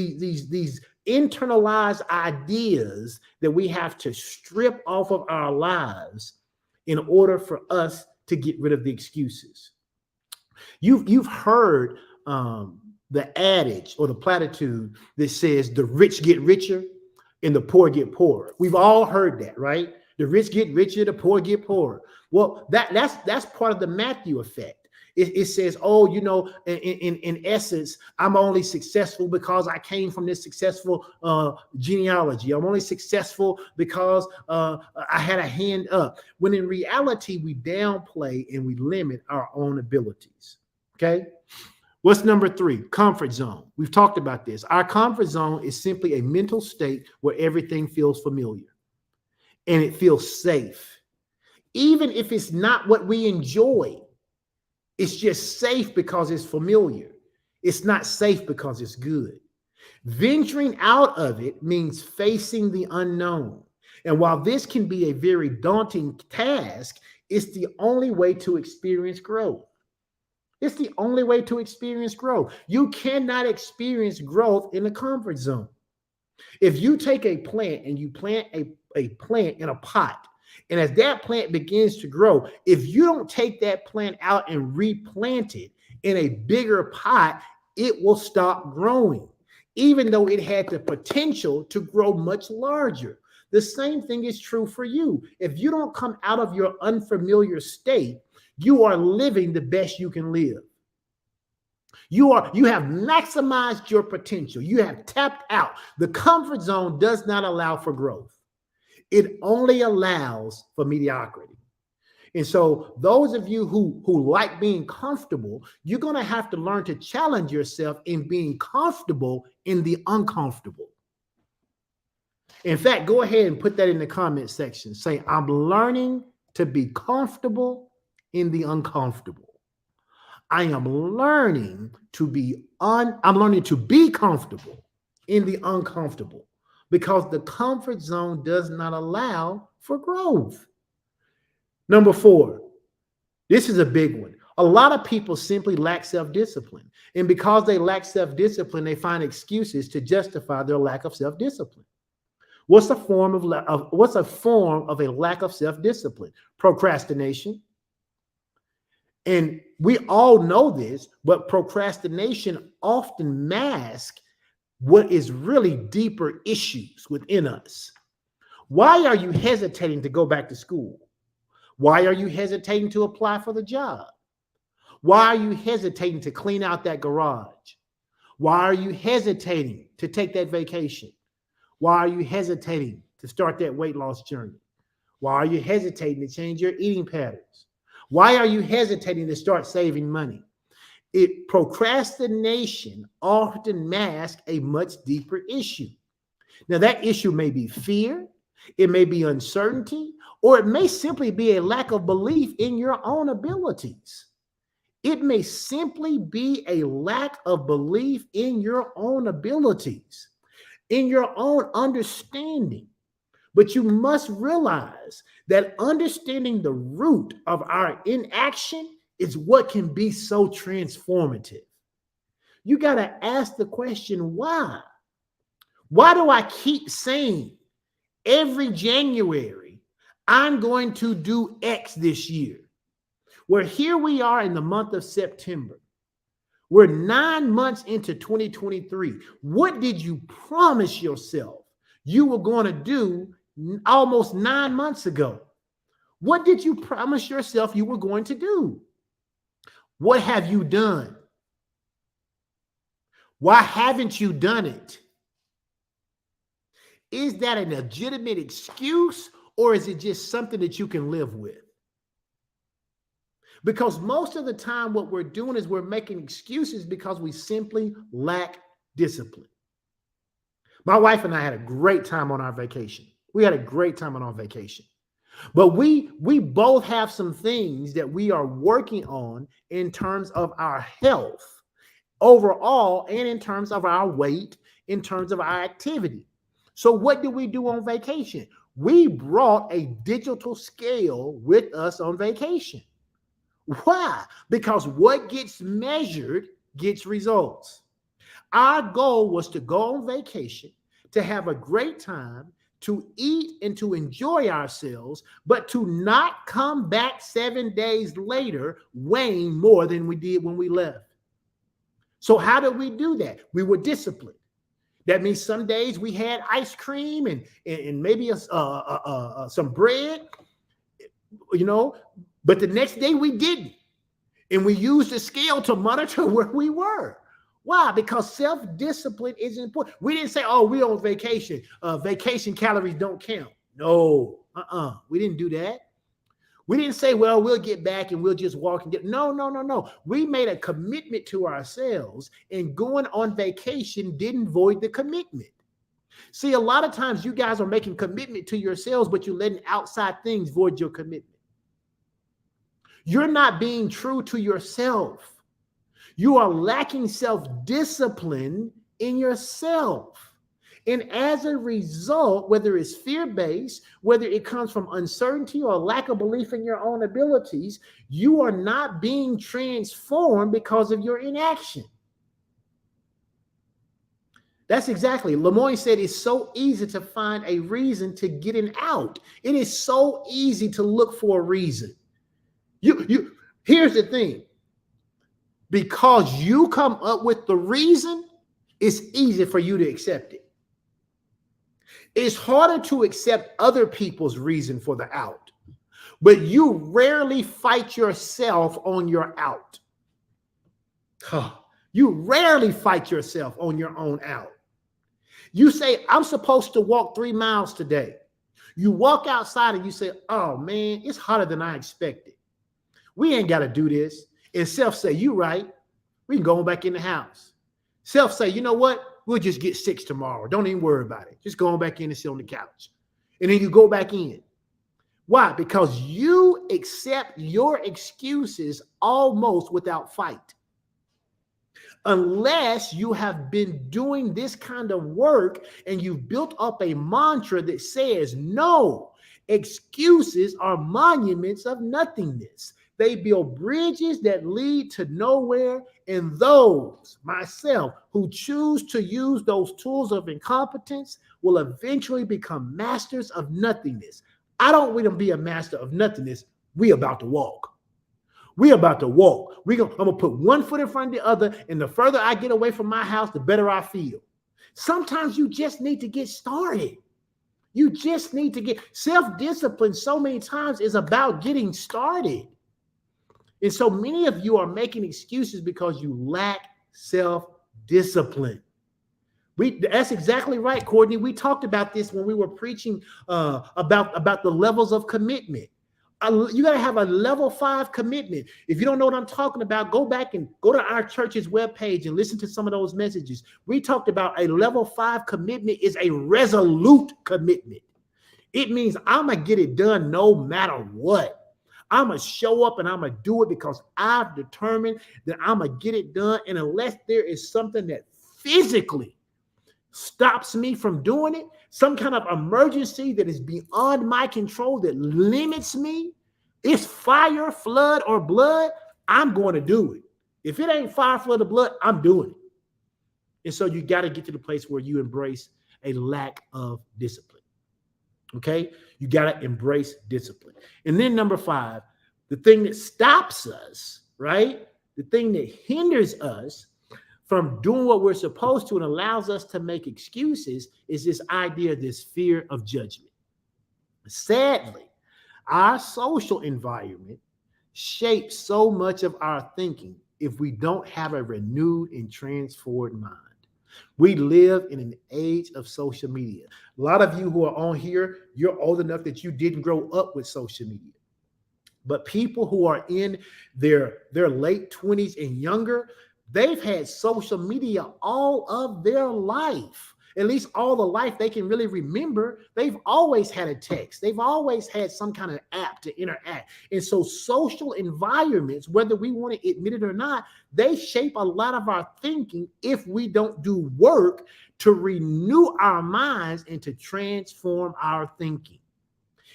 internalized ideas that we have to strip off of our lives in order for us to get rid of the excuses. You've heard the adage or the platitude that says the rich get richer and the poor get poorer. We've all heard that, right? The rich get richer, the poor get poorer. Well, that's part of the Matthew effect. It says, oh, you know, in essence, I'm only successful because I came from this successful genealogy. I'm only successful because I had a hand up. When in reality, we downplay and we limit our own abilities. Okay. What's number 3? Comfort zone. We've talked about this. Our comfort zone is simply a mental state where everything feels familiar and it feels safe. Even if it's not what we enjoy, it's just safe because it's familiar. It's not safe because it's good. Venturing out of it means facing the unknown. And while this can be a very daunting task, it's the only way to experience growth. It's the only way to experience growth. You cannot experience growth in a comfort zone. If you take a plant and you plant a plant in a pot, and as that plant begins to grow, if you don't take that plant out and replant it in a bigger pot, it will stop growing, even though it had the potential to grow much larger. The same thing is true for you. If you don't come out of your unfamiliar state, you are living the best you can live. You have maximized your potential. You have tapped out. The comfort zone does not allow for growth. It only allows for mediocrity. And so those of you who like being comfortable, you're going to have to learn to challenge yourself in being comfortable in the uncomfortable. In fact, go ahead and put that in the comment section. Say, I'm learning to be comfortable in the uncomfortable. I am learning to be comfortable in the uncomfortable. Because the comfort zone does not allow for growth. Number 4, this is a big one. A lot of people simply lack self-discipline. And because they lack self-discipline, they find excuses to justify their lack of self-discipline. What's a form of a lack of self-discipline? Procrastination. And we all know this, but procrastination often masks what is really deeper issues within us. Why are you hesitating to go back to school? Why are you hesitating to apply for the job? Why are you hesitating to clean out that garage? Why are you hesitating to take that vacation? Why are you hesitating to start that weight loss journey? Why are you hesitating to change your eating patterns? Why are you hesitating to start saving money? Procrastination often masks a much deeper issue. Now, that issue may be fear, it may be uncertainty, or it may simply be a lack of belief in your own abilities. It may simply be a lack of belief in your own abilities, in your own understanding. But you must realize that understanding the root of our inaction is what can be so transformative. You got to ask the question, why? Why do I keep saying every January, I'm going to do X this year? Where here we are in the month of September. We're 9 months into 2023. What did you promise yourself you were going to do almost 9 months ago? What did you promise yourself you were going to do? What have you done? Why haven't you done it? Is that a legitimate excuse, or is it just something that you can live with? Because most of the time what we're doing is we're making excuses because we simply lack discipline. My wife and I had a great time on our vacation. We had a great time on our vacation. But we both have some things that we are working on in terms of our health overall and in terms of our weight, in terms of our activity. So what did we do on vacation? We brought a digital scale with us on vacation. Why? Because what gets measured gets results. Our goal was to go on vacation, to have a great time, to eat and to enjoy ourselves, but to not come back 7 days later weighing more than we did when we left. So how did we do that? We were disciplined. That means some days we had ice cream and maybe some bread, but the next day we didn't. And we used the scale to monitor where we were. Why? Because self-discipline is important. We didn't say, oh, we're on vacation. Vacation calories don't count. No, we didn't do that. We didn't say, well, we'll get back and we'll just walk and get. No. We made a commitment to ourselves, and going on vacation didn't void the commitment. See, a lot of times you guys are making commitment to yourselves, but you're letting outside things void your commitment. You're not being true to yourself. You are lacking self-discipline in yourself. And as a result, whether it's fear-based, whether it comes from uncertainty or lack of belief in your own abilities, you are not being transformed because of your inaction. That's exactly. Lemoyne said it's so easy to find a reason to get an out. It is so easy to look for a reason. Here's the thing. Because you come up with the reason, it's easy for you to accept it. It's harder to accept other people's reason for the out, but you rarely fight yourself on your out. You rarely fight yourself on your own out. You say, I'm supposed to walk 3 miles today. You walk outside and you say, oh man, it's hotter than I expected. We ain't got to do this. And self say, you right. We can go back in the house. Self say, you know what? We'll just get 6 tomorrow. Don't even worry about it. Just go on back in and sit on the couch. And then you go back in. Why? Because you accept your excuses almost without fight. Unless you have been doing this kind of work and you've built up a mantra that says, no, excuses are monuments of nothingness. They build bridges that lead to nowhere, and those, myself, who choose to use those tools of incompetence will eventually become masters of nothingness. I don't want to be a master of nothingness. We about to walk. We about to walk. I'm going to put one foot in front of the other, and the further I get away from my house, the better I feel. Sometimes you just need to get started. You just need to get self-discipline. So many times is about getting started. And so many of you are making excuses because you lack self-discipline. That's exactly right, Courtney. We talked about this when we were preaching about the levels of commitment. You got to have a level 5 commitment. If you don't know what I'm talking about, go back and go to our church's webpage and listen to some of those messages. We talked about a level 5 commitment is a resolute commitment. It means I'm going to get it done no matter what. I'm going to show up and I'm going to do it because I've determined that I'm going to get it done. And unless there is something that physically stops me from doing it, some kind of emergency that is beyond my control that limits me, it's fire, flood, or blood, I'm going to do it. If it ain't fire, flood, or blood, I'm doing it. And so you got to get to the place where you embrace a lack of discipline. Okay? You got to embrace discipline. And then number 5, the thing that stops us, right? The thing that hinders us from doing what we're supposed to and allows us to make excuses is this idea, this fear of judgment. Sadly, our social environment shapes so much of our thinking if we don't have a renewed and transformed mind. We live in an age of social media. A lot of you who are on here, you're old enough that you didn't grow up with social media. But people who are in their late 20s and younger, they've had social media all of their life. At least all the life they can really remember. They've always had a text. They've always had some kind of app to interact. And so social environments, whether we want to admit it or not, they shape a lot of our thinking if we don't do work to renew our minds and to transform our thinking.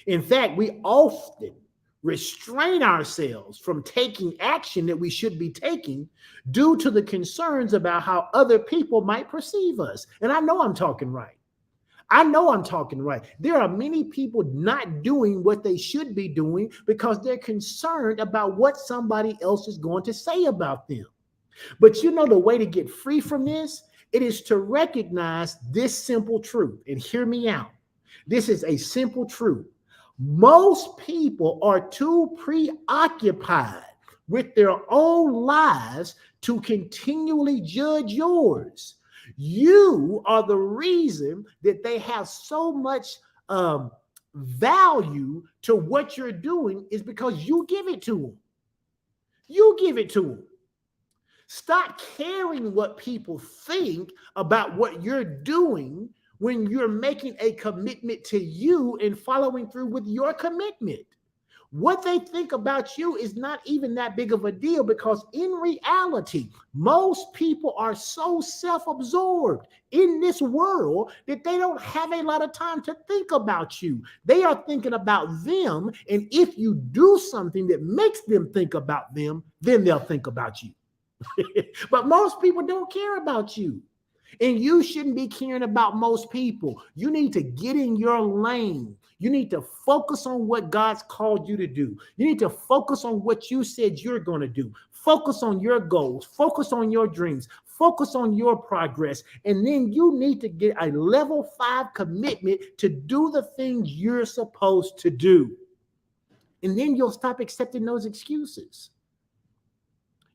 In fact, we often restrain ourselves from taking action that we should be taking due to the concerns about how other people might perceive us. And I know I'm talking right. There are many people not doing what they should be doing because they're concerned about what somebody else is going to say about them. But you know the way to get free from this? It is to recognize this simple truth. And hear me out. This is a simple truth. Most people are too preoccupied with their own lives to continually judge yours. You are the reason that they have so much value to what you're doing is because you give it to them. You give it to them. Stop caring what people think about what you're doing when you're making a commitment to you and following through with your commitment. What they think about you is not even that big of a deal because in reality, most people are so self-absorbed in this world that they don't have a lot of time to think about you. They are thinking about them. And if you do something that makes them think about them, then they'll think about you. But most people don't care about you. And you shouldn't be caring about most people. You need to get in your lane. You need to focus on what God's called you to do. You need to focus on what you said you're going to do. Focus on your goals. Focus on your dreams. Focus on your progress. And then you need to get a level 5 commitment to do the things you're supposed to do. And then you'll stop accepting those excuses.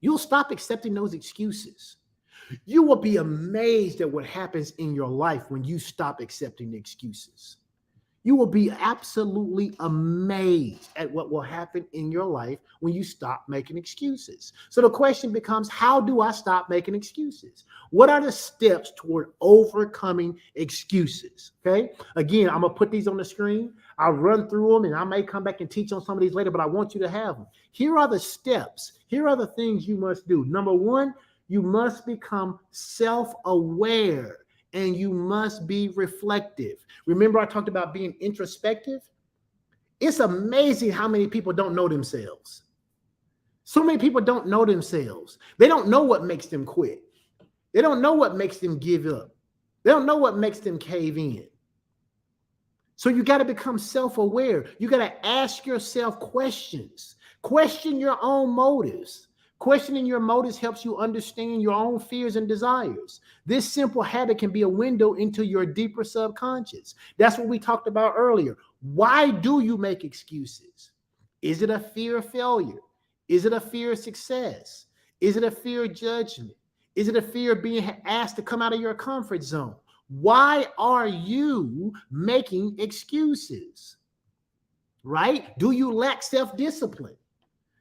You'll stop accepting those excuses. You will be amazed at what happens in your life when you stop accepting excuses. You will be absolutely amazed at what will happen in your life when you stop making excuses. So the question becomes, how do I stop making excuses? What are the steps toward overcoming excuses? Okay. Again, I'm going to put these on the screen. I'll run through them and I may come back and teach on some of these later, but I want you to have them. Here are the steps. Here are the things you must do. Number 1, you must become self-aware and you must be reflective. Remember, I talked about being introspective? It's amazing how many people don't know themselves. So many people don't know themselves. They don't know what makes them quit. They don't know what makes them give up. They don't know what makes them cave in. So you got to become self-aware. You got to ask yourself questions. Question your own motives. Questioning your motives helps you understand your own fears and desires. This simple habit can be a window into your deeper subconscious. That's what we talked about earlier. Why do you make excuses? Is it a fear of failure? Is it a fear of success? Is it a fear of judgment? Is it a fear of being asked to come out of your comfort zone? Why are you making excuses? Right? Do you lack self-discipline?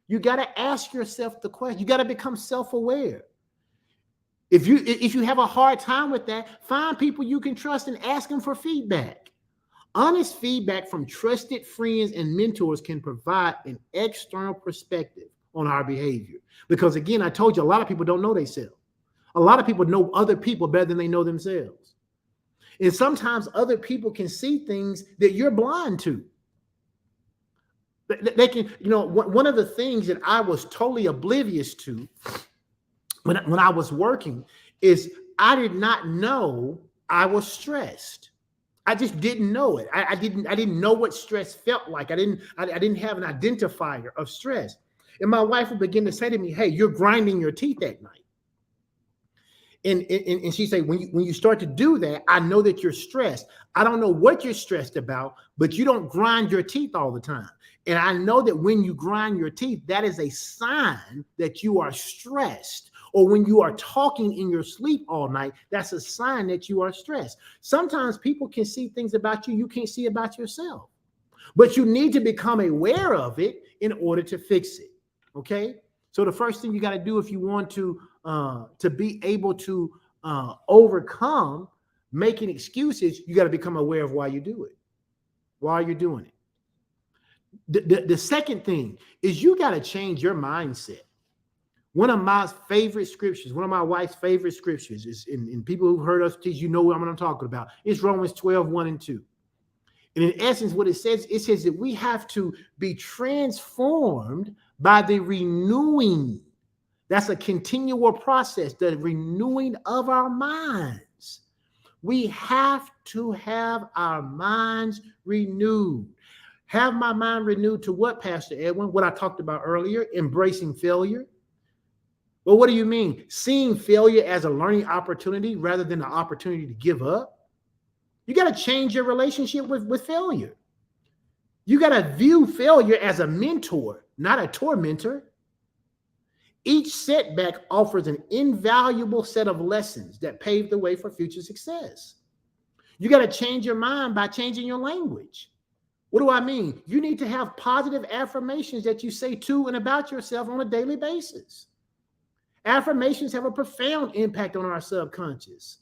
You got to ask yourself the question. You got to become self-aware. If you have a hard time with that, find people you can trust and ask them for feedback. Honest feedback from trusted friends and mentors can provide an external perspective on our behavior. Because again, I told you, a lot of people don't know themselves. A lot of people know other people better than they know themselves. And sometimes other people can see things that you're blind to. They can, one of the things that I was totally oblivious to when I was working is I did not know I was stressed. I just didn't know it. I didn't know what stress felt like. I didn't have an identifier of stress. And my wife would begin to say to me, "Hey, you're grinding your teeth at night." And she said, when you start to do that, I know that you're stressed. I don't know what you're stressed about, but you don't grind your teeth all the time. And I know that when you grind your teeth, that is a sign that you are stressed. Or when you are talking in your sleep all night, that's a sign that you are stressed. Sometimes people can see things about you can't see about yourself. But you need to become aware of it in order to fix it. Okay? So the first thing you got to do if you want to be able to overcome making excuses, you got to become aware of why you do it. Why you're doing it. The second thing is you got to change your mindset. One of my favorite scriptures, one of my wife's favorite scriptures is, and people who've heard us teach, what I'm talking about. It's Romans 12:1-2. And in essence, what it says that we have to be transformed by the renewing. That's a continual process, the renewing of our minds. We have to have our minds renewed. Have my mind renewed to what, Pastor Edwin? What I talked about earlier, embracing failure. Well, what do you mean? Seeing failure as a learning opportunity rather than an opportunity to give up. You got to change your relationship with failure. You got to view failure as a mentor, not a tormentor. Each setback offers an invaluable set of lessons that pave the way for future success. You got to change your mind by changing your language. What do I mean? You need to have positive affirmations that you say to and about yourself on a daily basis. Affirmations have a profound impact on our subconscious.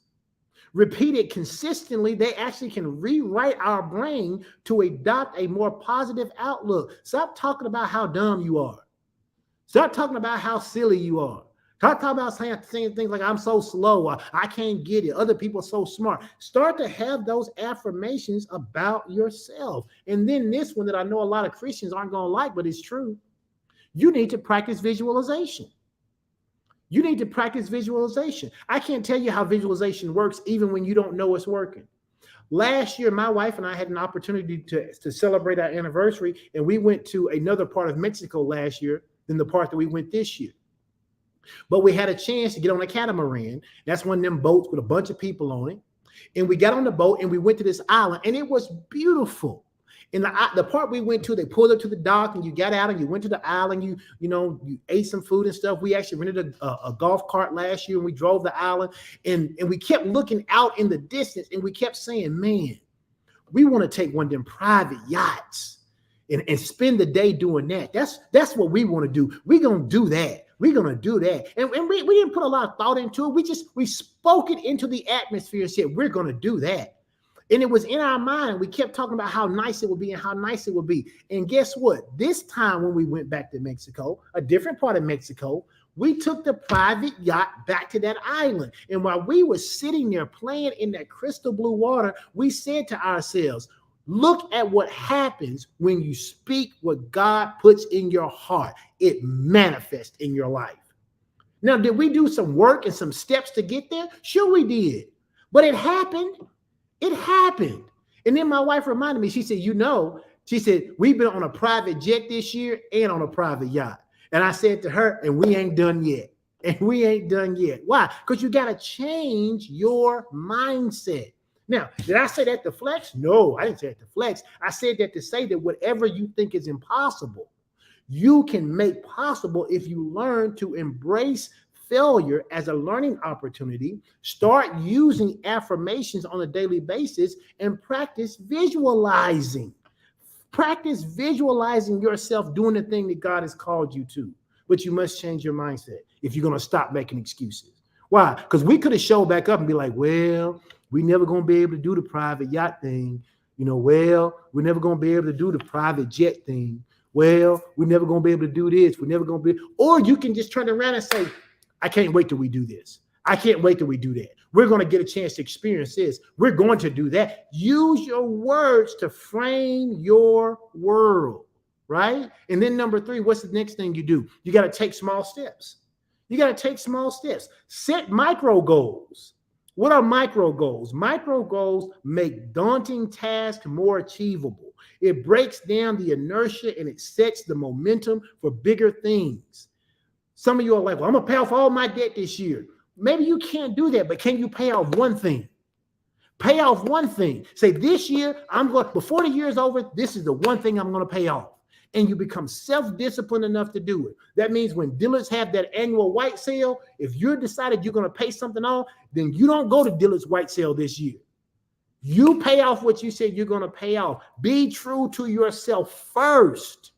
Repeated consistently, they actually can rewrite our brain to adopt a more positive outlook. Stop talking about how dumb you are. Stop talking about how silly you are. Stop talking about saying things like, I'm so slow, I can't get it, other people are so smart. Start to have those affirmations about yourself. And then this one that I know a lot of Christians aren't going to like, but it's true. You need to practice visualization. You need to practice visualization. I can't tell you how visualization works even when you don't know it's working. Last year, my wife and I had an opportunity to celebrate our anniversary, and we went to another part of Mexico last year than the part that we went this year. But we had a chance to get on a catamaran. That's one of them boats with a bunch of people on it. And we got on the boat and we went to this island, and it was beautiful. In the part we went to, they pulled up to the dock and you got out and you went to the island. You ate some food and stuff. We actually rented a golf cart last year and we drove the island, and we kept looking out in the distance and we kept saying, man, we want to take one of them private yachts and spend the day doing that. That's what we want to do. We're going to do that. We're going to do that. And we didn't put a lot of thought into it. We spoke it into the atmosphere and said, we're going to do that. And it was in our mind. We kept talking about how nice it would be and how nice it would be. And guess what? This time when we went back to Mexico, a different part of Mexico, we took the private yacht back to that island. And while we were sitting there playing in that crystal blue water, we said to ourselves, look at what happens when you speak what God puts in your heart. It manifests in your life. Now, did we do some work and some steps to get there? Sure, we did. But it happened. It happened. And then my wife reminded me, she said, we've been on a private jet this year and on a private yacht. And I said to her, and we ain't done yet. And we ain't done yet. Why? Because you got to change your mindset. Now, did I say that to flex? No, I didn't say that to flex. I said that to say that whatever you think is impossible, you can make possible if you learn to embrace failure as a learning opportunity, start using affirmations on a daily basis, and practice visualizing. Practice visualizing yourself doing the thing that God has called you to. But you must change your mindset if you're going to stop making excuses. Why? Because we could have showed back up and be like, well, we never going to be able to do the private yacht thing. Well, we're never going to be able to do the private jet thing. Well, we're never going to be able to do this. We're never going to be. Or you can just turn around and say, I can't wait till we do this. I can't wait till we do that. We're going to get a chance to experience this. We're going to do that. Use your words to frame your world, right? And then number 3, what's the next thing you do? You got to take small steps. You got to take small steps. Set micro goals. What are micro goals? Micro goals make daunting tasks more achievable. It breaks down the inertia and it sets the momentum for bigger things. Some of you are like, well, I'm going to pay off all my debt this year. Maybe you can't do that, but can you pay off one thing? Pay off one thing. Say, this year, before the year is over, this is the one thing I'm going to pay off. And you become self-disciplined enough to do it. That means when Dillard's have that annual white sale, if you're decided you're going to pay something off, then you don't go to Dillard's white sale this year. You pay off what you said you're going to pay off. Be true to yourself first.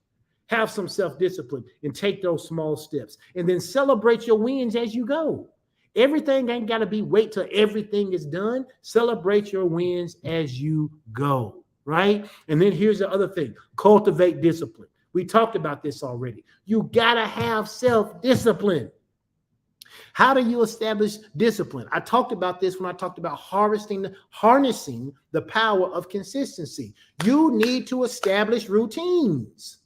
Have some self-discipline and take those small steps. And then celebrate your wins as you go. Everything ain't got to be wait till everything is done. Celebrate your wins as you go, right? And then here's the other thing. Cultivate discipline. We talked about this already. You got to have self-discipline. How do you establish discipline? I talked about this when I talked about harnessing the power of consistency. You need to establish routines.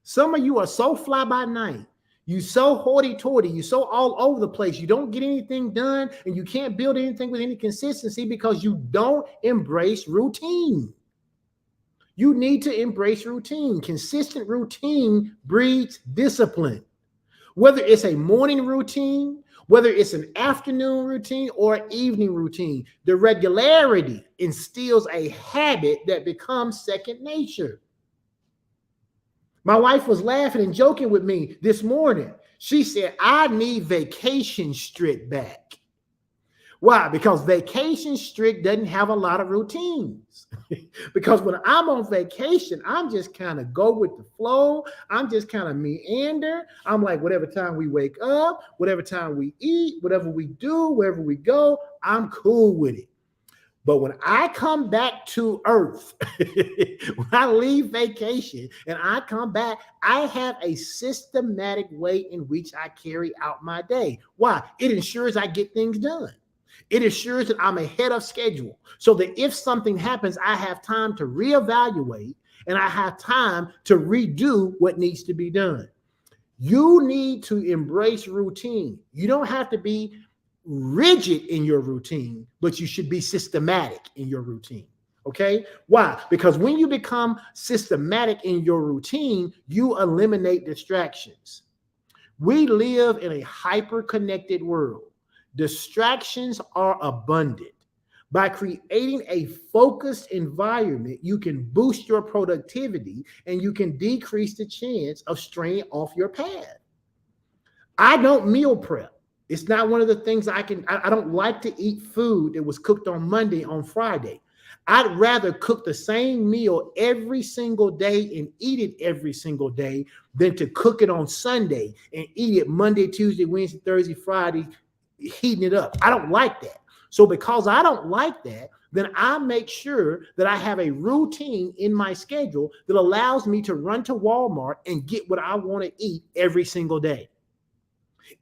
Some of you are so fly by night. You so hoity-toity. You so all over the place. You don't get anything done, and you can't build anything with any consistency because you don't embrace routine. You need to embrace routine. Consistent routine breeds discipline. Whether it's a morning routine, whether it's an afternoon routine or evening routine, the regularity instills a habit that becomes second nature. My wife was laughing and joking with me this morning. She said, I need Vacation Strict back. Why? Because Vacation Strict doesn't have a lot of routines. Because when I'm on vacation, I'm just kind of go with the flow. I'm just kind of meander. I'm like, whatever time we wake up, whatever time we eat, whatever we do, wherever we go, I'm cool with it. But when I come back to earth, when I leave vacation and I come back, I have a systematic way in which I carry out my day. Why? It ensures I get things done. It assures that I'm ahead of schedule so that if something happens, I have time to reevaluate and I have time to redo what needs to be done. You need to embrace routine. You don't have to be rigid in your routine, but you should be systematic in your routine. Okay? Why? Because when you become systematic in your routine, you eliminate distractions. We live in a hyper-connected world. Distractions are abundant. By creating a focused environment, you can boost your productivity and you can decrease the chance of straying off your path. I don't meal prep. It's not one of the things I don't like to eat food that was cooked on Monday on Friday. I'd rather cook the same meal every single day and eat it every single day than to cook it on Sunday and eat it Monday, Tuesday, Wednesday, Thursday, Friday, heating it up. I don't like that. So because I don't like that, then I make sure that I have a routine in my schedule that allows me to run to Walmart and get what I want to eat every single day.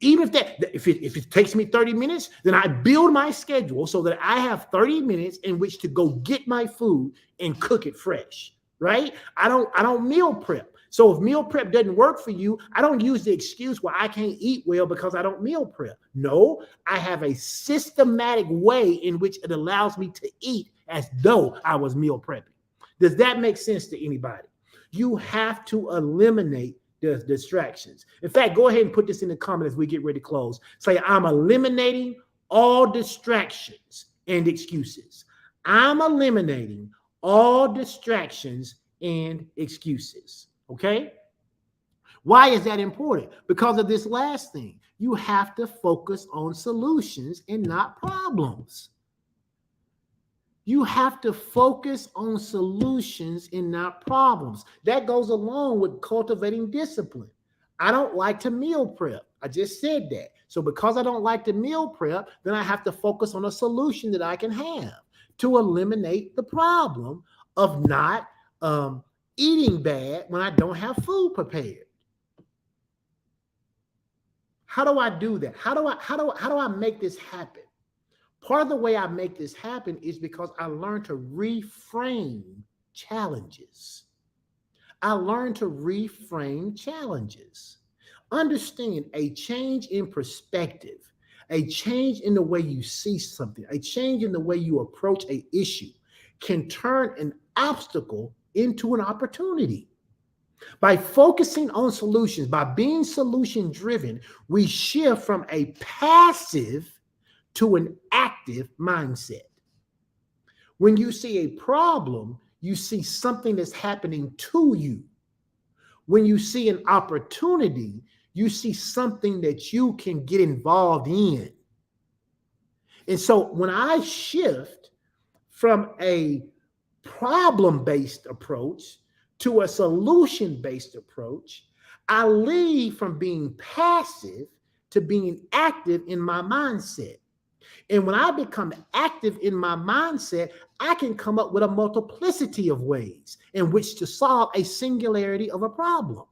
Even if it takes me 30 minutes, then I build my schedule so that I have 30 minutes in which to go get my food and cook it fresh, right? I don't meal prep. So if meal prep doesn't work for you, I don't use the excuse why I can't eat well because I don't meal prep. No, I have a systematic way in which it allows me to eat as though I was meal prepping. Does that make sense to anybody? You have to eliminate the distractions. In fact, go ahead and put this in the comment as we get ready to close. Say, I'm eliminating all distractions and excuses. I'm eliminating all distractions and excuses. Okay? Why is that important? Because of this last thing. You have to focus on solutions and not problems. You have to focus on solutions and not problems. That goes along with cultivating discipline. I don't like to meal prep. I just said that. So because I don't like to meal prep, then I have to focus on a solution that I can have to eliminate the problem of not eating bad when I don't have food prepared. How do I do that? How do I make this happen? Part of the way I make this happen is because I learned to reframe challenges. I learned to reframe challenges. Understand, a change in perspective, a change in the way you see something, a change in the way you approach an issue can turn an obstacle into an opportunity. By focusing on solutions, by being solution driven, we shift from a passive to an active mindset. When you see a problem, you see something that's happening to you. When you see an opportunity, you see something that you can get involved in. And so when I shift from a problem-based approach to a solution-based approach, I leave from being passive to being active in my mindset. And when I become active in my mindset, I can come up with a multiplicity of ways in which to solve a singularity of a problem.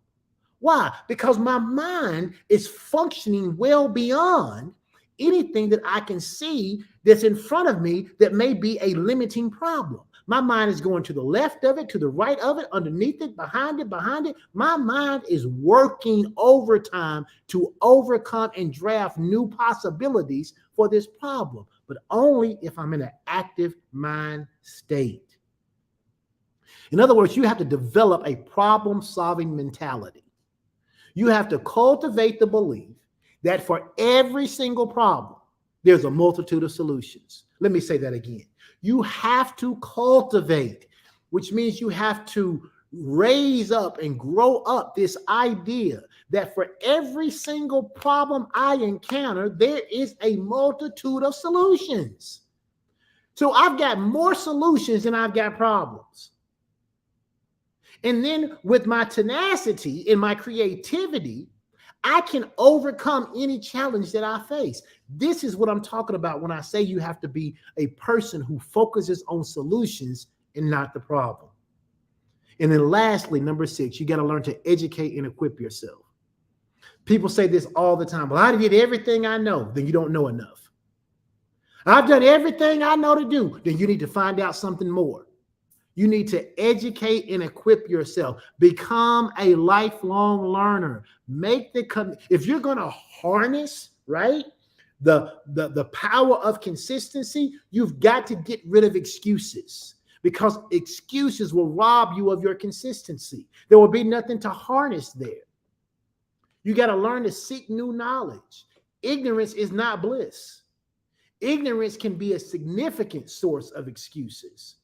Why? Because my mind is functioning well beyond anything that I can see that's in front of me that may be a limiting problem. My mind is going to the left of it, to the right of it, underneath it, behind it, behind it. My mind is working overtime to overcome and draft new possibilities for this problem, but only if I'm in an active mind state. In other words, you have to develop a problem-solving mentality. You have to cultivate the belief that for every single problem, there's a multitude of solutions. Let me say that again. You have to cultivate, which means you have to raise up and grow up this idea that for every single problem I encounter, there is a multitude of solutions. So I've got more solutions than I've got problems. And then with my tenacity and my creativity, I can overcome any challenge that I face. This is what I'm talking about when I say you have to be a person who focuses on solutions and not the problem. And then lastly, number 6, you got to learn to educate and equip yourself. People say this all the time. Well, I did everything I know. Then you don't know enough. I've done everything I know to do. Then you need to find out something more. You need to educate and equip yourself. Become a lifelong learner. If you're going to harness, right, the power of consistency, you've got to get rid of excuses, because excuses will rob you of your consistency. There will be nothing to harness there. You got to learn to seek new knowledge. Ignorance is not bliss. Ignorance can be a significant source of excuses.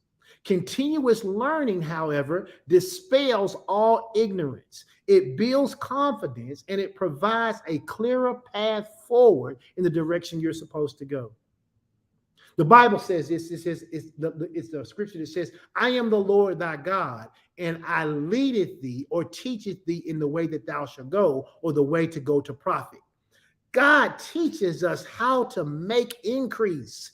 Continuous learning, however, dispels all ignorance. It builds confidence and it provides a clearer path forward in the direction you're supposed to go. The Bible says this. It's the scripture that says, I am the Lord thy God, and I leadeth thee or teacheth thee in the way that thou shalt go, or the way to go to profit. God teaches us how to make increase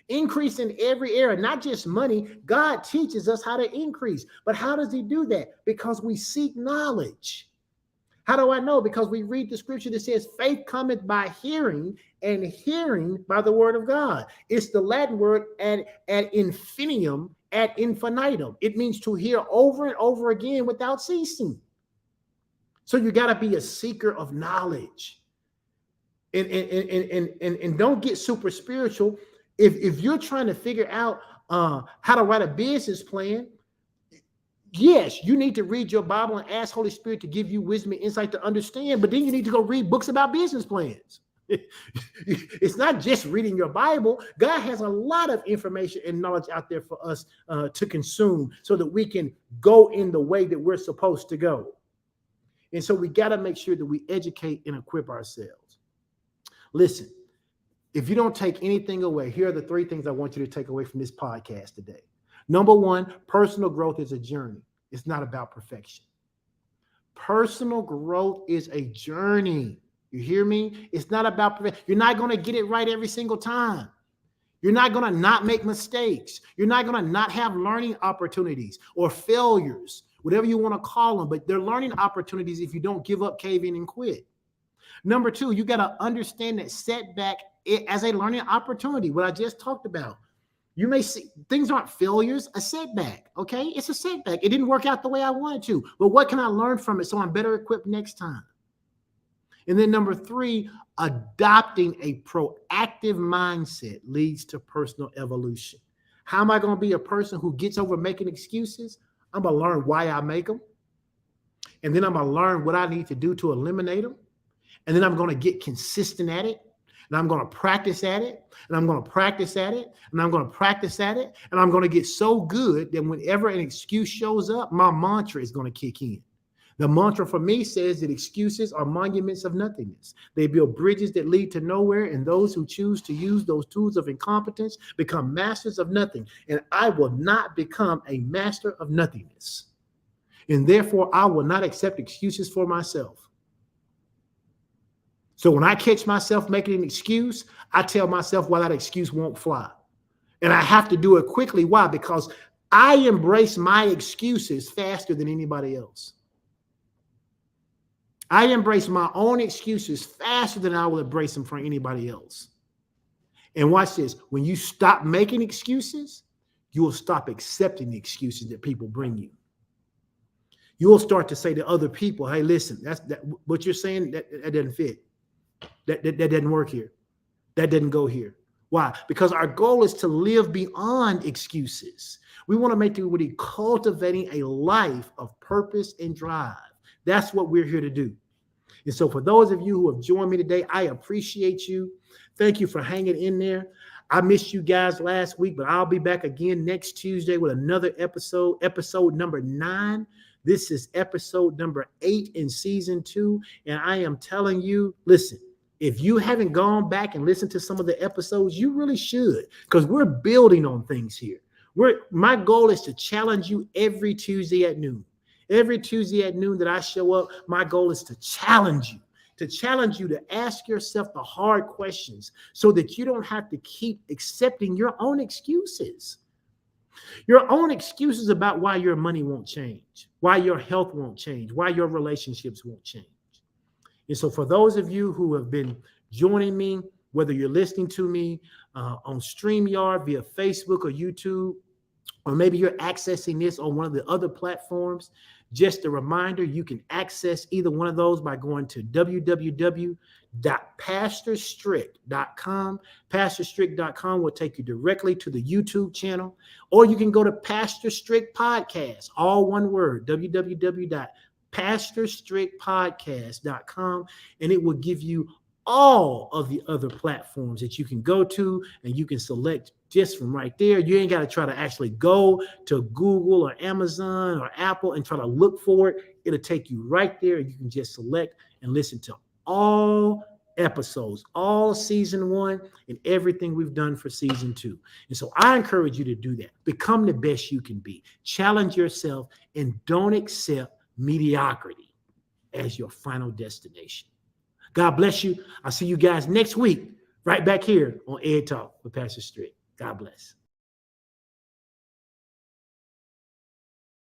in every area, not just money. God teaches us how to increase. But how does he do that? Because we seek knowledge. How do I know? Because we read the scripture that says faith cometh by hearing, and hearing by the word of God. It's the Latin word ad infinitum, ad infinitum. It means to hear over and over again without ceasing. So you got to be a seeker of knowledge. And don't get super spiritual. If you're trying to figure out how to write a business plan, Yes, you need to read your Bible and ask Holy Spirit to give you wisdom and insight to understand, but then you need to go read books about business plans. It's not just reading your Bible. God has a lot of information and knowledge out there for us to consume so that we can go in the way that we're supposed to go. And so we got to make sure that we educate and equip ourselves. Listen, if you don't take anything away, here are the 3 things I want you to take away from this podcast today. Number 1, personal growth is a journey. It's not about perfection. Personal growth is a journey. You hear me? It's not about perfection. You're not going to get it right every single time. You're not going to not make mistakes. You're not going to not have learning opportunities or failures, whatever you want to call them, but they're learning opportunities if you don't give up, cave in, and quit. Number 2, you got to understand that setback as a learning opportunity, what I just talked about. You may see things aren't failures, a setback, okay? It's a setback. It didn't work out the way I wanted to, but what can I learn from it so I'm better equipped next time? And then number 3, adopting a proactive mindset leads to personal evolution. How am I going to be a person who gets over making excuses? I'm going to learn why I make them. And then I'm going to learn what I need to do to eliminate them. And then I'm going to get consistent at it. And I'm going to practice at it. And I'm going to practice at it. And I'm going to practice at it. And I'm going to get so good that whenever an excuse shows up, my mantra is going to kick in. The mantra for me says that excuses are monuments of nothingness. They build bridges that lead to nowhere, and those who choose to use those tools of incompetence become masters of nothing. And I will not become a master of nothingness. And therefore, I will not accept excuses for myself. So when I catch myself making an excuse, I tell myself why that excuse won't fly. And I have to do it quickly. Why? Because I embrace my excuses faster than anybody else. I embrace my own excuses faster than I will embrace them for anybody else. And watch this. When you stop making excuses, you will stop accepting the excuses that people bring you. You will start to say to other people, hey, listen, that's what you're saying, that doesn't fit. That doesn't work here. That doesn't go here. Why? Because our goal is to live beyond excuses. We want to make sure we're cultivating a life of purpose and drive. That's what we're here to do. And so for those of you who have joined me today, I appreciate you. Thank you for hanging in there. I missed you guys last week, but I'll be back again next Tuesday with another episode number 9. This is episode number 8 in season 2. And I am telling you, listen, if you haven't gone back and listened to some of the episodes, you really should, because we're building on things here. My goal is to challenge you every Tuesday at noon. Every Tuesday at noon that I show up, my goal is to challenge you to ask yourself the hard questions so that you don't have to keep accepting your own excuses. Your own excuses about why your money won't change, why your health won't change, why your relationships won't change. And so for those of you who have been joining me, whether you're listening to me on StreamYard via Facebook or YouTube, or maybe you're accessing this on one of the other platforms, just a reminder, you can access either one of those by going to www.pastorstrick.com. PastorStrick.com will take you directly to the YouTube channel, or you can go to Pastor Strick Podcast, all one word, www.pastorstrickpodcast.com, and it will give you all of the other platforms that you can go to, and you can select just from right there. You ain't got to try to actually go to Google or Amazon or Apple and try to look for it. It'll take you right there, and you can just select and listen to all episodes, all season 1 and everything we've done for season 2. And so I encourage you to do that. Become the best you can be. Challenge yourself, and don't accept mediocrity as your final destination. God bless you. I'll see you guys next week right back here on Ed Talk with Pastor Strick. God bless.